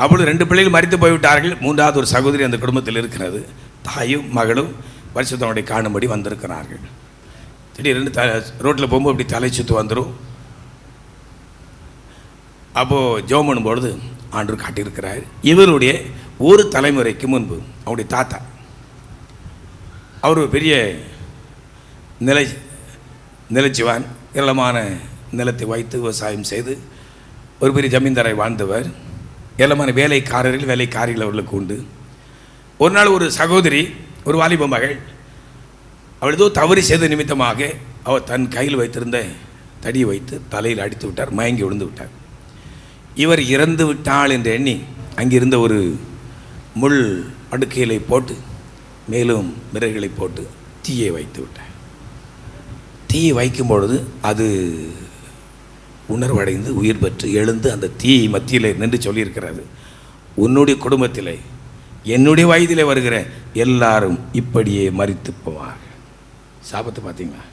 அப்பொழுது 2 பிள்ளைகள் மரித்து போய்விட்டார்கள். 3வது ஒரு சகோதரி அந்த குடும்பத்தில் இருக்கிறது. தாயும் மகளும் பரிசுத்தவனை காணும்படி வந்திருக்கிறார்கள். திடீர்னு ரோட்டில் போகும்போது இப்படி தலை சுற்று வந்துடும். அப்போது ஜெபம் பண்ணும்பொழுது ஆண்டவர் காட்டியிருக்கிறார், இவருடைய ஒரு தலைமுறைக்கு முன்பு அவருடைய தாத்தா, அவர் ஒரு பெரிய நிலச்சிவான், ஏராளமான நிலத்தை வைத்து விவசாயம் செய்து ஒரு பெரிய ஜமீன்தாரை வாழ்ந்தவர். ஏராளமான வேலைக்காரிகள் அவர்களுக்கு உண்டு. ஒரு நாள் ஒரு சகோதரி, ஒரு வாலிப மகள், அவள் ஏதோ தவறு செய்த நிமித்தமாக அவர் தன் கையில் வைத்திருந்த தடியை வைத்து தலையில் அடித்து விட்டார். மயங்கி விழுந்து விட்டார். இவர் இறந்து விட்டாள் என்று எண்ணி அங்கிருந்த ஒரு முள் அடுக்கைகளை போட்டு மேலும் விறகுகளை போட்டு தீயை வைத்து விட்டார். தீயை வைக்கும் பொழுது அது உணர்வடைந்து உயிர் பெற்று எழுந்து அந்த தீ மத்தியில் நின்று சொல்லியிருக்கிறது, உன்னுடைய குடும்பத்தில் என்னுடைய வயதிலே வருகிற எல்லாரும் இப்படியே மரித்து போவார். சாபத்தை பார்த்தீங்களா?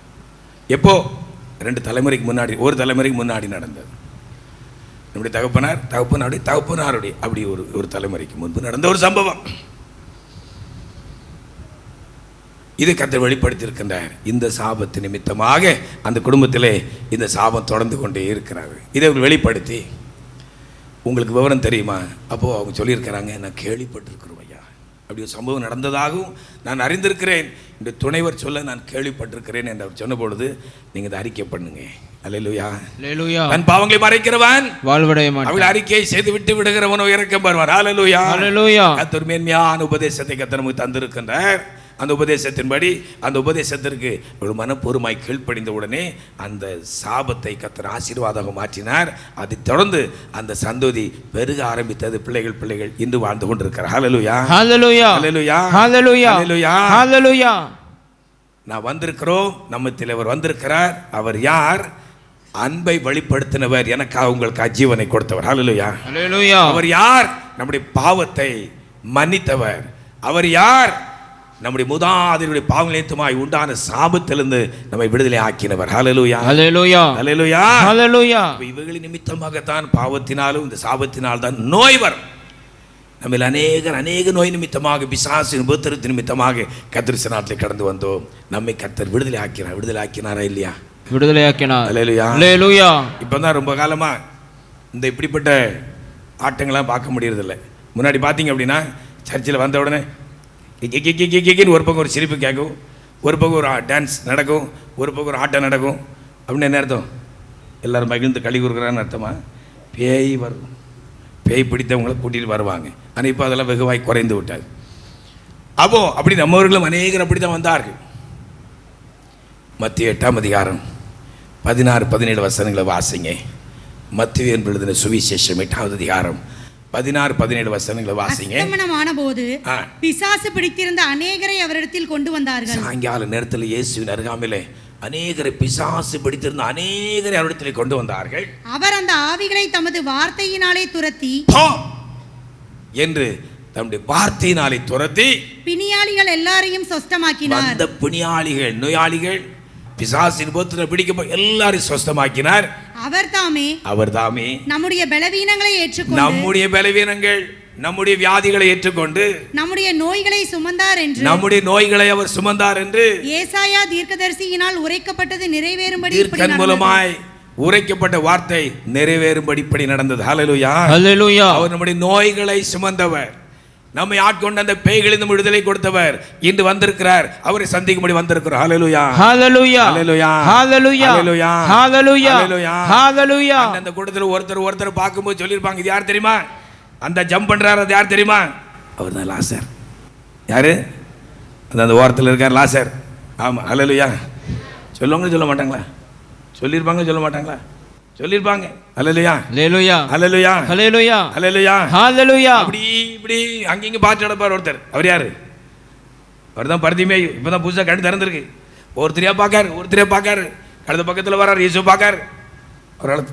எப்போ? 2 தலைமுறைக்கு முன்னாடி, ஒரு தலைமுறைக்கு முன்னாடி நடந்தது. நம்முடைய தகப்பனாருடைய அப்படி ஒரு தலைமுறைக்கு முன்பு நடந்த ஒரு சம்பவம். இதை கர்த்தர் வெளிப்படுத்தியிருக்கின்றார். இந்த சாபத்து நிமித்தமாக அந்த குடும்பத்திலே இந்த சாபம் தொடர்ந்து கொண்டே இருக்கிறார். இதை வெளிப்படுத்தி, உங்களுக்கு விவரம் தெரியுமா? அப்போது அவங்க சொல்லியிருக்கிறாங்க, நான் கேள்விப்பட்டிருக்கிறோம் ஐயா, அப்படி ஒரு சம்பவம் நடந்ததாகவும் நான் அறிந்திருக்கிறேன், இந்த துணைவர் சொல்ல நான் கேள்விப்பட்டிருக்கிறேன் என்று அவர் சொன்ன பொழுது, நீங்கள் இதை அறிக்கை பண்ணுங்க. அல்லேலூயா. ஹல்லேலூயா. தன் பாவங்களை மறைக்கிறவன் வாழ்வடைய மாட்டான். அவள் அறிக்கை செய்து விட்டு விடுகிறவனோ இரக்கம் பெறுவார். ஹல்லேலூயா. ஹல்லேலூயா. கர்த்தர் மேன்மையான உபதேசத்தை கர்த்தர் நமக்கு தந்திருக்கின்றார். அந்த உபதேசத்தின்படி, அந்த உபதேசத்திற்கு ஒரு மனப்பூர்வமாய் கீழ்ப்படிந்த உடனே அந்த சாபத்தை கர்த்தர் ஆசீர்வாதமாக மாற்றினார். அதை தொடர்ந்து அந்த சந்ததி பெருக ஆரம்பித்தது. பிள்ளைகள் இன்று வாழ்ந்து கொண்டிருக்கிறார். ஹல்லேலூயா. ஹல்லேலூயா. ஹல்லேலூயா. ஹல்லேலூயா. ஹல்லேலூயா. ஹல்லேலூயா. நான் வந்திருக்கிறோம், நம்மத்தில் அவர் வந்திருக்கிறார். அவர் யார்? அன்பை வெளிப்படுத்தினவர், எனக்காக உங்களுக்கு ஜீவனை கொடுத்தவர். ஹல்லேலூயா. ஹல்லேலூயா. அவர் யார்? நம்முடைய பாவத்தை மன்னித்தவர். அவர் யார்? நம்முடைய மூதாதையருடைய பாவங்களித்துமாய் உண்டான சாபத்திலிருந்து நம்மை விடுதலை ஆக்கினவர். ஹல்லேலூயா. ஹல்லேலூயா. ஹல்லேலூயா. ஹல்லேலூயா. இவைகளின் நிமித்தமாகத்தான், பாவத்தினாலும் இந்த சாபத்தினால் தான் நோய் வரும். நம்மில் அநேக நோய் நிமித்தமாக, பிசாசின் உபத்திரத்து நிமித்தமாக கர்த்தர் நாட்டில் கடந்து வந்தோம். நம்மை கர்த்தர் விடுதலை ஆக்கினாரா இல்லையா? விடுதலை ஆக்கினார். ஹல்லேலூயா. ஹல்லேலூயா. இப்போதான் ரொம்ப காலமாக இந்த இப்படிப்பட்ட ஆட்டங்கள்லாம் பார்க்க முடியறதில்லை. முன்னாடி பார்த்தீங்க அப்படின்னா, சர்ச்சில் வந்த உடனே ஒரு பக்கம் ஒரு சிரிப்பு கேட்கும், ஒரு பக்கம் ஒரு டான்ஸ் நடக்கும், ஒரு பக்கம் ஒரு ஆட்டம் நடக்கும். அப்படின்னு என்ன அர்த்தம்? எல்லோரும் மகிழ்ந்து களி கொடுக்குறான்னு அர்த்தமா? பேய் வரும், பேய் பிடித்தவங்களை கூட்டிகிட்டு வருவாங்க. ஆனால் இப்போ அதெல்லாம் வெகுவாய் குறைந்து விட்டாது. அப்படி நம்மவர்களும் அநேகர் அப்படி தான் வந்தார்கள். மத்திய 8ஆம் அதிகாரம் 16-17 வசனங்களை வாசிங்க. மத்திய எழுதின சுவிசேஷம் 8ஆவது அதிகாரம் 16, 17 வசனங்களை வாசிங்க. அஸ்தமனமான போது ஆ. பிசாசு பிடித்திருந்த அநேகரை அவரிடத்தில் கொண்டு வந்தார்கள். சாயங்கால நேரத்தில் இயேசுவின் அருகாமையிலே அநேகரை பிசாசு பிடித்திருந்த அநேகரை அவரிடத்தில் கொண்டு வந்தார்கள். அவர் அந்த ஆவிகளை தமது வார்த்தையினாலே துரத்தி போ என்று தம்முடைய வார்த்தையினாலே துரத்தி பிணியாளிகள் எல்லாரையும் சொஸ்தமாக்கினார். வந்த பிணியாளிகள், நோயாளிகள், பிசாசின் போத்துல பிடிக்க எல்லாரையும் சொஸ்தமாக்கினார். அவர் தாமே நம்முடைய பலவீனங்களை ஏற்றுக்கொண்டு, நம்முடைய பலவீனங்கள், நம்முடைய வியாதிகளை ஏற்றுக்கொண்டு, நம்முடைய நோய்களை சுமந்தார் என்று, நம்முடைய நோய்களை அவர் சுமந்தார் என்று ஏசாயா தீர்க்கதரிசியினால் உரைக்கப்பட்டது நிறைவேறும்படி தீர்க்கன் மூலமாய் உரைக்கப்பட்ட வார்த்தை நிறைவேறும்படி இப்படி நடந்தது. ஹல்லேலூயா, ஹல்லேலூயா. அவர் நம்முடைய நோய்களை சுமந்தவர், நம்மை ஆட்கொண்ட அந்த பேய்களிலிருந்து விடுதலை கொடுத்தவர் இன்று வந்திருக்கிறார். அவரை சந்திக்கும்படி வந்திருக்கிறார். ஹல்லேலூயா, ஹல்லேலூயா, ஹல்லேலூயா, ஹல்லேலூயா, ஹல்லேலூயா, ஹல்லேலூயா, ஹல்லேலூயா. அந்த கூட்டத்தில் ஒருத்தர் பார்க்கும்போது சொல்லியிருப்பாங்க, இது யார் தெரியுமா? அந்த ஜம்ப் பண்றாரு, அது யார் தெரியுமா? அவர் தான் லாசர். யாரு? அந்த ஓரத்தில் இருக்கார் லாசர். ஆமா, ஹல்லேலூயா. சொல்லுவாங்க சொல்ல மாட்டாங்களா? சொல்லியிருப்பாங்க சொல்ல மாட்டாங்களா? சொல்லியிருப்பாங்க. ஹல்லேலூயா, ஹல்லேலூயா, ஹல்லேலூயா, ஹல்லேலூயா, ஹல்லேலூயா, ஹல்லேலூயா. அப்படி இப்படி அங்கங்க பார்த்து நடப்பார் ஒருத்தர். அவர் யாரு? அவர் தான் பர்திமேயு. இப்பதான் புதுசாக கண்டு திறந்திருக்கு. ஒருத்தரையா பார்க்காரு, அடுத்த பக்கத்தில் வர்றாரு, இயேசு பார்க்காரு. அவரால்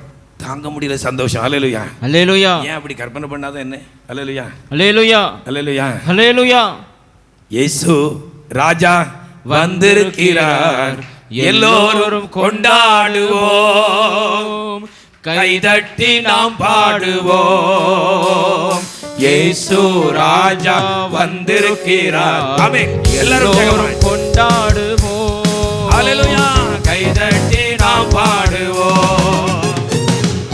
தாங்க முடியல சந்தோஷம். ஹல்லேலூயா, ஹல்லேலூயா. ஏன் அப்படி கற்பனை பண்ணாத என்ன? ஹல்லேலூயா, ஹல்லேலூயா, ஹல்லேலூயா, ஹல்லேலூயா. இயேசு ராஜா வந்திருக்கிறார், எல்லோரும் கொண்டாடுவோம், கைதட்டி நாம் பாடுவோம். இயேசு ராஜா வந்திருக்கிறார். ஆமென். எல்லாரும் கொண்டாடுவோம். ஹல்லேலூயா, கைதட்டி நாம் பாடுவோம்,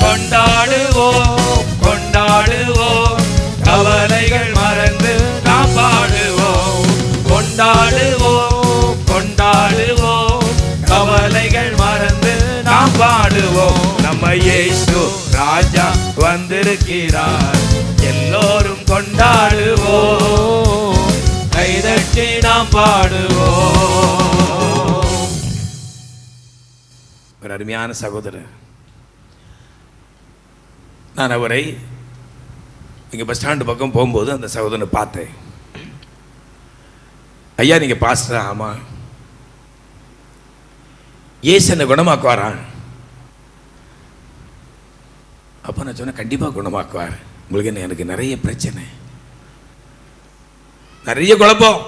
கொண்டாடுவோம், கொண்டாடுவோம், கவலைகள் மறந்து நாம் பாடுவோம், கொண்டாடுவோம், கொண்டாடுவோம், கவலைகள் மறந்து நாம் பாடுவோம். நம்ம இயேசு ராஜா வந்திருக்கிறார், எல்லோரும் கொண்டாடுவோம், கைதட்டி நாம் பாடுவோம். ஒரு அருமையான சகோதரர், நான் அவரை இங்கே பஸ் ஸ்டாண்டு பக்கம் போகும்போது அந்த சகோதரனை பார்த்தேன். ஐயா நீங்கள் பாஸ்டரா? ஆமாம். ஏசு என்னை குணமாக்குவாரா? அப்போ நான் சொன்னேன், கண்டிப்பாக குணமாக்குவார். உங்களுக்கு என்ன, எனக்கு நிறைய பிரச்சனை, நிறைய குழப்பம்,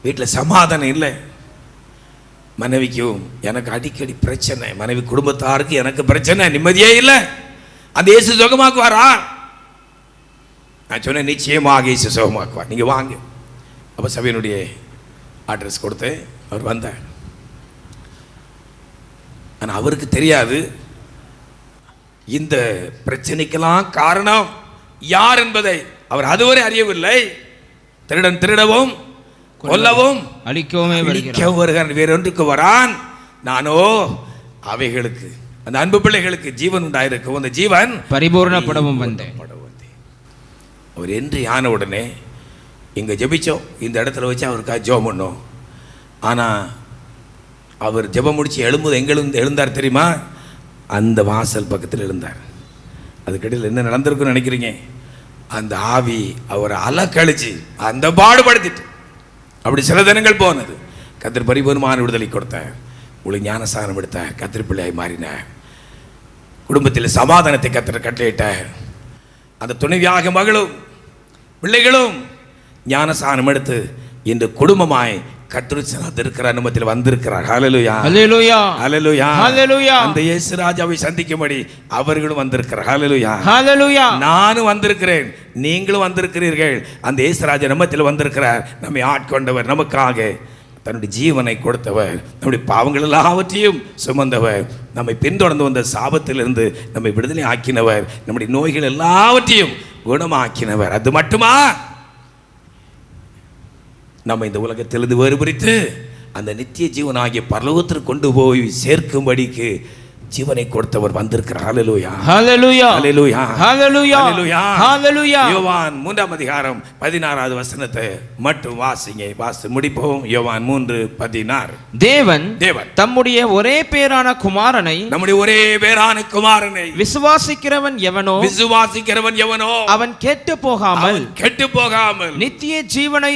வீட்டில் சமாதானம் இல்லை, மனைவிக்கும் எனக்கு அடிக்கடி பிரச்சனை, மனைவி குடும்பத்தாருக்கு எனக்கு பிரச்சனை, நிம்மதியே இல்லை. அந்த இயேசு சுகமாக்குவாரா? நான் சொன்னேன், நிச்சயமாக இயேசு சுகமாக்குவார், நீங்கள் வாங்க. அப்போ சபையினுடைய அட்ரஸ் கொடுத்து அவர் வந்தார். ஆனால் அவருக்கு தெரியாது இந்த பிரச்சனைக்கெல்லாம் காரணம் யார் என்பதை அவர் அதுவரை அறியவில்லை. திருடன் திருடவும் கொல்லவும் அழிக்கவுமே வருகிறான், வேறொன்றுக்கு வரான். நானோ அவைகளுக்கு, அந்த அன்பு பிள்ளைகளுக்கு ஜீவன் உண்டாயிருக்கும், அந்த ஜீவன் பரிபூர்ணப்படவும் வந்தேன். அவர் என்று ஆன உடனே இங்கே ஜெபிச்சோம், இந்த இடத்துல வச்சு அவருக்காக ஜெபம் பண்ணோம். ஆனால் அவர் ஜெபம் முடிச்சு எழும்போது எங்கே எழுந்தார் தெரியுமா? அந்த வாசல் பக்கத்தில் எழுந்தார். அதுக்கடியில் என்ன நடந்திருக்குன்னு நினைக்கிறீங்க? அந்த ஆவி அவரை அலக்கழிச்சு அந்த பாடுபடுத்திட்டு அப்படி சில தினங்கள் போனது. கர்த்தர் பரிபூர்ணமான விடுதலை கொடுத்தார், உங்களுக்கு ஞானஸ்நானம் எடுத்தார், கர்த்தர் பிள்ளையாய் மாறினார், குடும்பத்தில் சமாதானத்தை கர்த்தர் கட்டளையிட்டார். அந்த துணைவியாக மகளும் பிள்ளைகளும் ஞானஸ்நானம் எடுத்து இன்று குடும்பமாய் கர்த்தர் இருக்கிற அனுமதியில் வந்திருக்கிறார். ஹல்லேலூயா, ஹல்லேலூயா, ஹல்லேலூயா, ஹல்லேலூயா. அந்த இயேசு ராஜாவை சந்திக்கும்படி அவர்களும் வந்திருக்கிறார். ஹல்லேலூயா, ஹல்லேலூயா. நானும் வந்திருக்கிறேன், நீங்களும் வந்திருக்கிறீர்கள். அந்த இயேசு ராஜா நம்மத்தில் வந்திருக்கிறார். நம்மை ஆட்கொண்டவர், நமக்காக தன்னுடைய ஜீவனை கொடுத்தவர், நம்முடைய பாவங்கள் எல்லாவற்றையும் சுமந்தவர், நம்மை பின்தொடர்ந்து வந்த சாபத்திலிருந்து நம்மை விடுதலை ஆக்கினவர், நம்முடைய நோய்கள் எல்லாவற்றையும் குணமாக்கினவர். அது மட்டுமா, நம்ம இந்த உலகத்திலிருந்து வேறுபடுத்தி அந்த நித்திய ஜீவனாகிய பரலோகத்திற்கு கொண்டு போய் சேர்க்கும்படிக்கு ஜீவனை கொடுத்தவர் வந்திருக்கிறார். ஹல்லேலூயா, ஹalleluya, ஹல்லேலூயா, ஹalleluya, ஹல்லேலூயா, ஹalleluya. யோவான் 3ஆம் அதிகாரம் 16வது வசனத்தை மட்டும் வாசி முடிப்போம். யோவான் 3:16. தேவன் தம்முடைய ஒரே பேரான குமாரனை, நம்முடைய ஒரே பேரான குமாரனை விசுவாசிக்கிறவன் எவனோ அவன் கெட்டு போகாமல் நித்திய ஜீவனை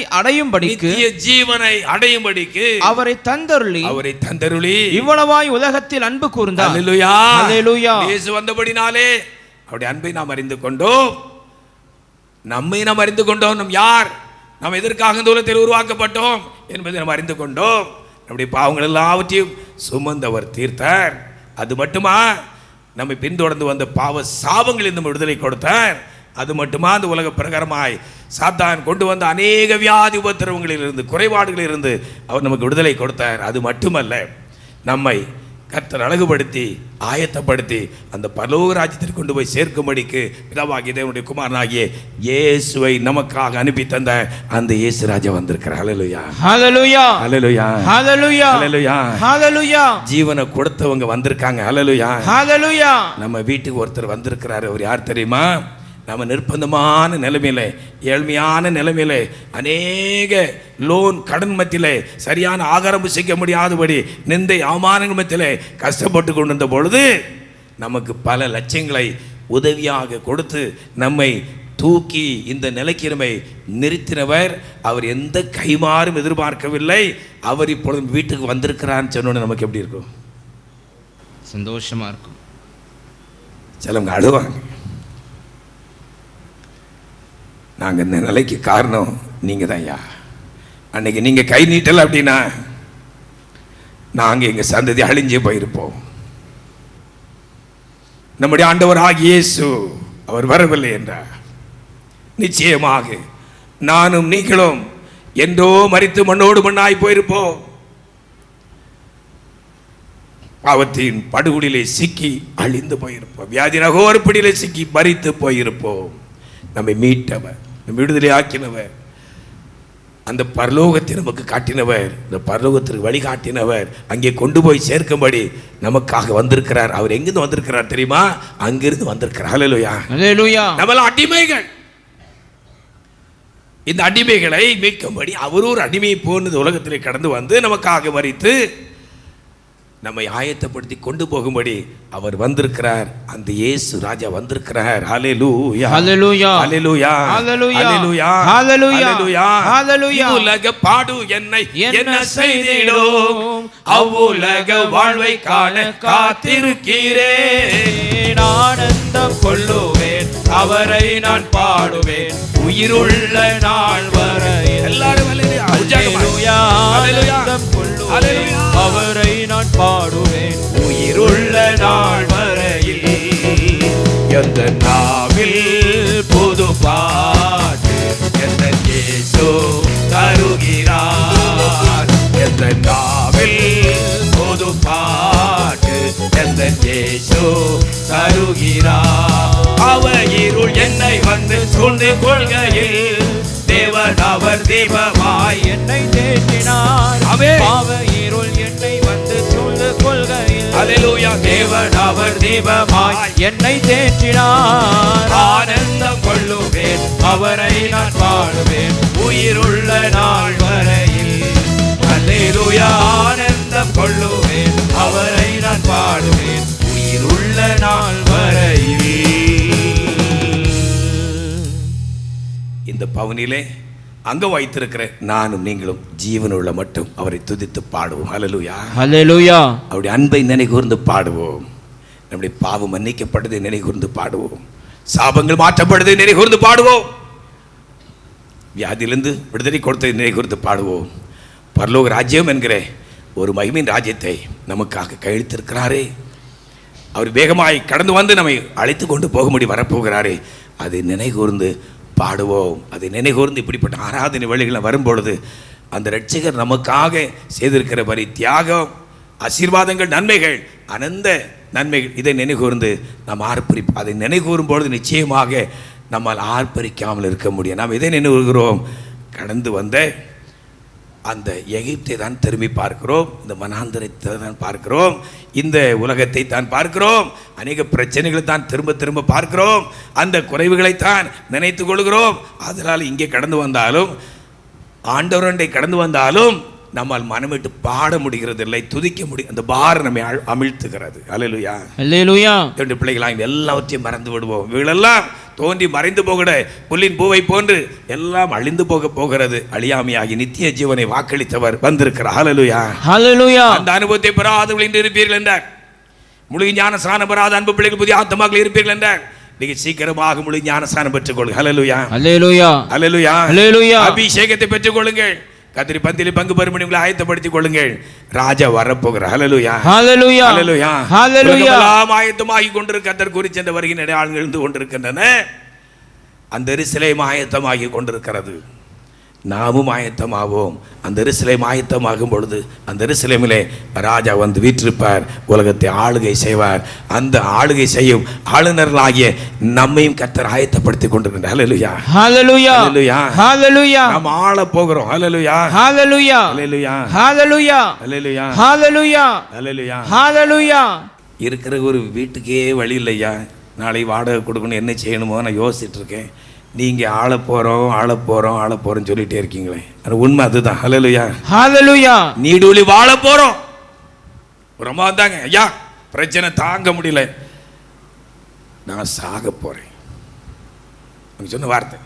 அடையும்படிக்கு அவரை தந்தருளி இவ்வளவாய் உலகத்தில் அன்பு கூர்ந்தார். அல்லேலூயா, அல்லேலூயா. இயேசு வந்தபடினாலே அவருடைய அன்பை நாம் அறிந்து கொண்டோம். நம்மை நாம் அறிந்து கொண்டோம். நாம் யார், நாம் எதற்காக இந்த உலகத்தில் உருவாக்கப்பட்டோம் என்பதை நாம் அறிந்து கொண்டோம். நம்முடைய பாவங்கள் எல்லாவற்றையும் சுமந்தவர் தீர்த்தார். அது மட்டுமா, நம்மை பின்தொடர்ந்து வந்த பாவ சாபங்களில் இந்த விடுதலை கொடுத்தார். அது மட்டுமா, அந்த உலக பிரகாரமாய் சாத்தான் கொண்டு வந்த அநேக வியாதி உபத்திரவங்களிலிருந்து, குறைபாடுகளிலிருந்து அவர் நமக்கு விடுதலை கொடுத்தார். அது மட்டுமல்ல, நம்மை கர்த்தர் அழகுபடுத்தி ஆயத்தப்படுத்தி அந்த பரலோக ராஜ்யத்திற்கு கொண்டு போய் சேர்க்கும்படிக்கு பிதாவாகிய தேவனுடைய குமாரனாகிய இயேசுவை நமக்காக அனுப்பி தந்த அந்த இயேசு ராஜா வந்திருக்கிறார். ஹல்லேலூயா, ஹல்லேலூயா, ஹல்லேலூயா, ஹல்லேலூயா, ஹல்லேலூயா, ஹல்லேலூயா. ஜீவனை கொடுத்தவங்க வந்திருக்காங்க. ஹல்லேலூயா, ஹல்லேலூயா. நம்ம வீட்டுக்கு ஒருத்தர் வந்திருக்கிறார். அவர் யார் தெரியுமா? நம்ம நிர்பந்தமான நிலைமையில, ஏழ்மையான நிலைமையில, அநேக லோன் கடன் மத்தியிலே சரியான ஆகாரம் செய்ய முடியாதபடி நிந்தை அவமானங்கள் மத்தியிலே கஷ்டப்பட்டு கொண்டிருந்த பொழுது நமக்கு பல லட்சங்களை உதவியாக கொடுத்து நம்மை தூக்கி இந்த நிலைக்கு நம்மை நிறுத்தினவர். அவர் எந்த கைமாறும் எதிர்பார்க்கவில்லை. அவர் இப்பொழுது வீட்டுக்கு வந்திருக்கிறான்னு சொன்னோன்னு நமக்கு எப்படி இருக்கும்? சந்தோஷமா இருக்கும். சிலவங்க அழுவாங்க. நாங்கள் இந்த நிலைக்கு காரணம் நீங்கள் தான் ஐயா. அன்னைக்கு நீங்கள் கை நீட்டலை அப்படின்னா நாங்கள் எங்கள் சந்ததி அழிஞ்சே போயிருப்போம். நம்முடைய ஆண்டவர் ஆகிய இயேசு அவர் வரவில்லை என்றார். நிச்சயமாக நானும் நீங்களும் என்றோ மரித்து மண்ணோடு மண்ணாய் போயிருப்போம். பாவத்தின் படுகொலிலே சிக்கி அழிந்து போயிருப்போம். வியாதி நகோர்படியிலே சிக்கி மரித்து போயிருப்போம். நம்மை மீட்டவர், நம்ம விடுதலை ஆக்கினவர், அந்த பரலோகத்தை நமக்கு காட்டினவர், இந்த பரலோகத்திற்கு வழிகாட்டினவர், அங்கே கொண்டு போய் சேர்க்கும்படி நமக்காக வந்திருக்கிறார். அவர் எங்கிருந்து வந்திருக்கிறார் தெரியுமா? அங்கிருந்து வந்திருக்கிறார். ஹல்லேலூயா, ஹல்லேலூயா. நம்மளாம் அடிமைகள். இந்த அடிமைகளை மீட்கும்படி அவர் ஒரு அடிமையை போனது உலகத்திலே கடந்து வந்து நமக்காக மரித்து நம்மை ஆயத்தப்படுத்தி கொண்டு போகும்படி அவர் வந்திருக்கிறார். அந்த இயேசு ராஜா வந்திருக்கிறார். ஹல்லேலூயா, ஹல்லேலூயா, ஹல்லேலூயா, ஹல்லேலூயா, ஹல்லேலூயா, ஹல்லேலூயா, ஹல்லேலூயா. உலக பாடு என்னை என்ன செய்திடும், அவ்வுலக வாழ்வை காண காத்திருக்கிறேன். ஆனந்தம் கொள்ளுவேன், அவரை நான் பாடுவேன், உயிருள்ள நாள் வரை. எல்லாரும் ஹல்லேலூயா, ஆனந்தம் கொள்ளுவேன், அவரை நான் பாடுவேன், உயிருள்ள நாள் வரையில். எந்த நாவில் புது பாட்டு எந்த இயேசு தருகிறார். எந்த நாவில் புது பாட்டு எந்த இயேசு தருகிறார். அவர் இருள் என்னை வந்து சூழ்ந்து கொள்கையில் தேவன் அவர் தீபமாய் என்னை தேற்றினார். பாவ இருள் என்னை வந்து சூழ்ந்து கொள்கையில் அல்லேலூயா, தேவன் அவர் தீபமாய் என்னை தேற்றினார். ஆனந்தம் கொள்ளுவேன், அவரை நான் பாடுவேன், உயிருள்ள நாள் வரையில். அல்லேலூயா, ஆனந்தம் கொள்ளுவேன், அவரை நான் பாடுவேன், உயிருள்ள நாள் வரையில். இந்த பவுனிலே அங்க வைத்திருக்கிற நானும் நீங்களும் ஜீவனுள்ள மட்டும் அவரை துதித்து பாடுவோம். ஹல்லேலூயா, ஹல்லேலூயா. அவருடைய அன்பை நினைகூர்ந்து பாடுவோம். நம்முடைய பாவம் மன்னிக்கப்படுவதை நினைகூர்ந்து பாடுவோம். சாபங்கள் மாற்றப்படுவதை நினைகூர்ந்து பாடுவோம். வியாதியிலிருந்து விடுதலை கொடுத்ததை நினைகூர்ந்து பாடுவோம். பரலோக ராஜ்யம் என்கிற ஒரு மகிமையின் ராஜ்யத்தை நமக்காக கையெழுத்திருக்கிறாரே. அவர் வேகமாய் கடந்து வந்து நம்மை அழைத்து கொண்டு போகும்படி வரப்போகிறாரே. அதை நினைகூர்ந்து பாடுவோம். அதை நினைகூர்ந்து இப்படிப்பட்ட ஆராதனை வழிகளை வரும்பொழுது அந்த இரட்சகர் நமக்காக செய்திருக்கிற வரி தியாகம், ஆசீர்வாதங்கள், நன்மைகள், அனந்த நன்மைகள், இதை நினைகூர்ந்து நாம் ஆர்ப்பரிப்போம். அதை நினைகூறும் பொழுது நிச்சயமாக நம்மால் ஆர்ப்பரிக்காமல் இருக்க முடியும். நாம் இதை நினைவுகிறோம், கடந்து வந்த அந்த எகிப்தை தான் திரும்பி பார்க்கிறோம், இந்த மனாந்தரத்தை தான் பார்க்கிறோம், இந்த உலகத்தை தான் பார்க்கிறோம், அநேக பிரச்சனைகளை தான் திரும்ப திரும்ப பார்க்கிறோம், அந்த குறைவுகளைத்தான் நினைத்து கொள்கிறோம். அதனால் இங்கே கடந்து வந்தாலும், ஆண்டவரண்டை கடந்து வந்தாலும் நம்மால் மனமிட்டு பாட முடிகிறது இல்லை, துதிக்க முடியும். அந்த பாரம் நம்மை அமிழ்த்துகிறது. அல்லேலூயா, அல்லேலூயா. ரெண்டு பிள்ளைகளாம் எல்லாவற்றையும் மறந்து விடுவோம். இவைகளெல்லாம் தோன்றி மறைந்து போகிற புல்லின் பூவை போன்று எல்லாம் அழிந்து போகிறது. அழியாமையாகி நித்திய ஜீவனை வாக்களித்தவர் வந்திருக்கிறார். அல்லேலூயா, அல்லேலூயா. அந்த அனுபவத்தை பெறாதவர்கள் இன்று இருப்பீர்கள் என்றார். முழு ஞானஸ்நானம் பெறாத அன்பு பிள்ளைகள் புதிய ஆத்மாக்கள் இருப்பீர்கள் என்றார். நீங்க சீக்கிரமாக முழு ஞானஸ்நானம் பெற்றுக் கொள்ளுங்கள். அல்லேலூயா, அல்லேலூயா, அல்லேலூயா, அல்லேலூயா. அபிஷேகத்தை பெற்றுக் கொள்ளுங்கள். கத்திரி பந்தியில் பங்கு பெறும்படி உங்களை ஆயத்தப்படுத்திக் கொள்ளுங்கள். ராஜா வரப்போகிறார். அல்லேலூயா, அல்லேலூயா, அல்லேலூயா, அல்லேலூயா. எல்லாம் ஆயத்தமாகி கொண்டிருக்க கர்த்தர் குறிச்சென்ற வருகின்ற அடையாளங்கள் இருந்து கொண்டிருக்கின்றன. அந்த எருசலேம் ஆயத்தமாகி கொண்டிருக்கிறது. நாமும் ஆயத்தமாவோம். அந்த எருசலேம் ஆயத்தமாகும் பொழுது அந்த எருசலேமிலே ராஜா வந்து வீற்றிருப்பார், உலகத்தை ஆளுகை செய்வார். அந்த ஆளுகை செய்யும் ஆளுநர்களாகிய நம்மையும் கர்த்தர் ஆயத்தப்படுத்தி கொண்டிருக்கின்றார். அல்லேலூயா, அல்லேலூயா, அல்லேலூயா, அல்லேலூயா. நாம் ஆள போகிறோம். அல்லேலூயா, அல்லேலூயா, அல்லேலூயா, அல்லேலூயா, அல்லேலூயா, அல்லேலூயா, அல்லேலூயா. அல்லேலூயா. இருக்கிற ஒரு வீட்டுக்கே வழி இல்லையா, நாளை வாடகை கொடுக்கணும், என்ன செய்யணுமோ நான் யோசிச்சுட்டு இருக்கேன். நீங்கள் ஆள போகிறோம் சொல்லிட்டே இருக்கீங்களே, அது உண்மை அதுதான். அல்லேலூயா, அல்லேலூயா. நீடூழி வாழ போகிறோம். ஒரு அம்மா வந்தாங்க, ஐயா பிரச்சனை தாங்க முடியல, நான் சாக போகிறேன் சொன்ன வார்த்தை.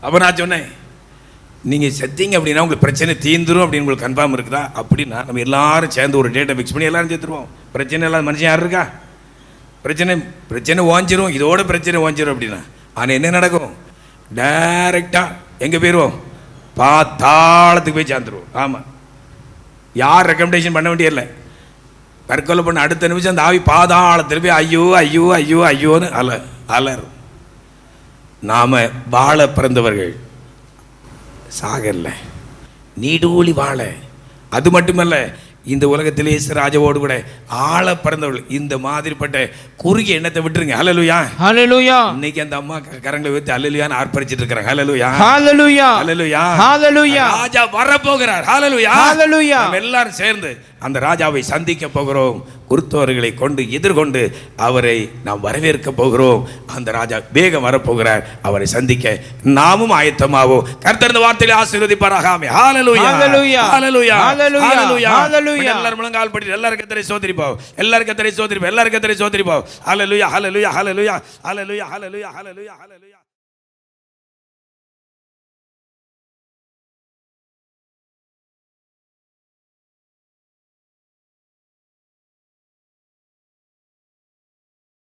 அப்போ நான் சொன்னேன், நீங்கள் செத்தீங்க அப்படின்னா உங்களுக்கு பிரச்சனை தீந்துரும் அப்படின்னு உங்களுக்கு கன்ஃபார்ம் இருக்குதா? அப்படின்னா நம்ம எல்லாரும் சேர்ந்து ஒரு டேட்டை ஃபிக்ஸ் பண்ணி எல்லாரும் சேர்த்துருவோம். பிரச்சனை இல்லாத மனுஷன் யார் இருக்கா? பிரச்சனை ஓஞ்சிரும், இதோட பிரச்சனை ஓஞ்சிரும் அப்படின்னா. ஆனால் என்ன நடக்கும்? டைரெக்டாக எங்கே போயிடுவோம்? பாத்தாளத்துக்கு போய் சேர்ந்துருவோம். ஆமாம், யார் ரெக்கமெண்டேஷன் பண்ண வேண்டியதில்லை. தற்கொலை பண்ண அடுத்த நிமிஷம் அந்த ஆவி பாதாளத்தில் போய் ஐயோ ஐயோ ஐயோ ஐயோன்னு அலர். நாம் வாழ பிறந்தவர்கள் சாகல்ல, நீடூழி வாழ. அது மட்டுமல்ல, இந்த உலகத்திலே ராஜாவோடு கூட ஆள பிறந்தவர்கள். இந்த மாதிரிப்பட்ட குறுகிய எண்ணத்தை விட்டுருங்க. அல்லேலூயா, அல்லேலூயா. இன்னைக்கு அந்த அம்மா கரங்களை வைத்து அல்லேலூயான்னு ஆர்ப்பரிச்சிட்டு இருக்காங்க. அல்லேலூயா, அல்லேலூயா, அல்லேலூயா, அல்லேலூயா. ராஜா வரப்போகிறார். அல்லேலூயா, அல்லேலூயா. நாம் எல்லாரும் சேர்ந்து அந்த ராஜாவை சந்திக்க போகிறோம். குருத்தோர்களை கொண்டு எதிர்கொண்டு அவரை நாம் வரவேற்க போகிறோம். அந்த ராஜா வேகம் வரப்போகிறார். அவரை சந்திக்க நாமும் ஆயத்தமாவோம். கர்த்தர் இந்த வார்த்தையை ஆசீர்வதிப்பாராக. ஆமென். ஹல்லேலூயா, ஹல்லேலூயா, ஹல்லேலூயா, ஹல்லேலூயா, ஹல்லேலூயா. எல்லாரும் முழங்கால் படிட்டு எல்லாரும் கர்த்தரை ஸ்தோத்திரிப்போம். எல்லாரும் கர்த்தரை ஸ்தோத்திரிப்போம். எல்லாரும் கர்த்தரை ஸ்தோத்திரிப்போம். ஹல்லேலூயா, ஹல்லேலூயா, ஹல்லேலூயா, ஹல்லேலூயா, ஹல்லேலூயா, ஹல்லேலூயா, ஹல்லேலூயா.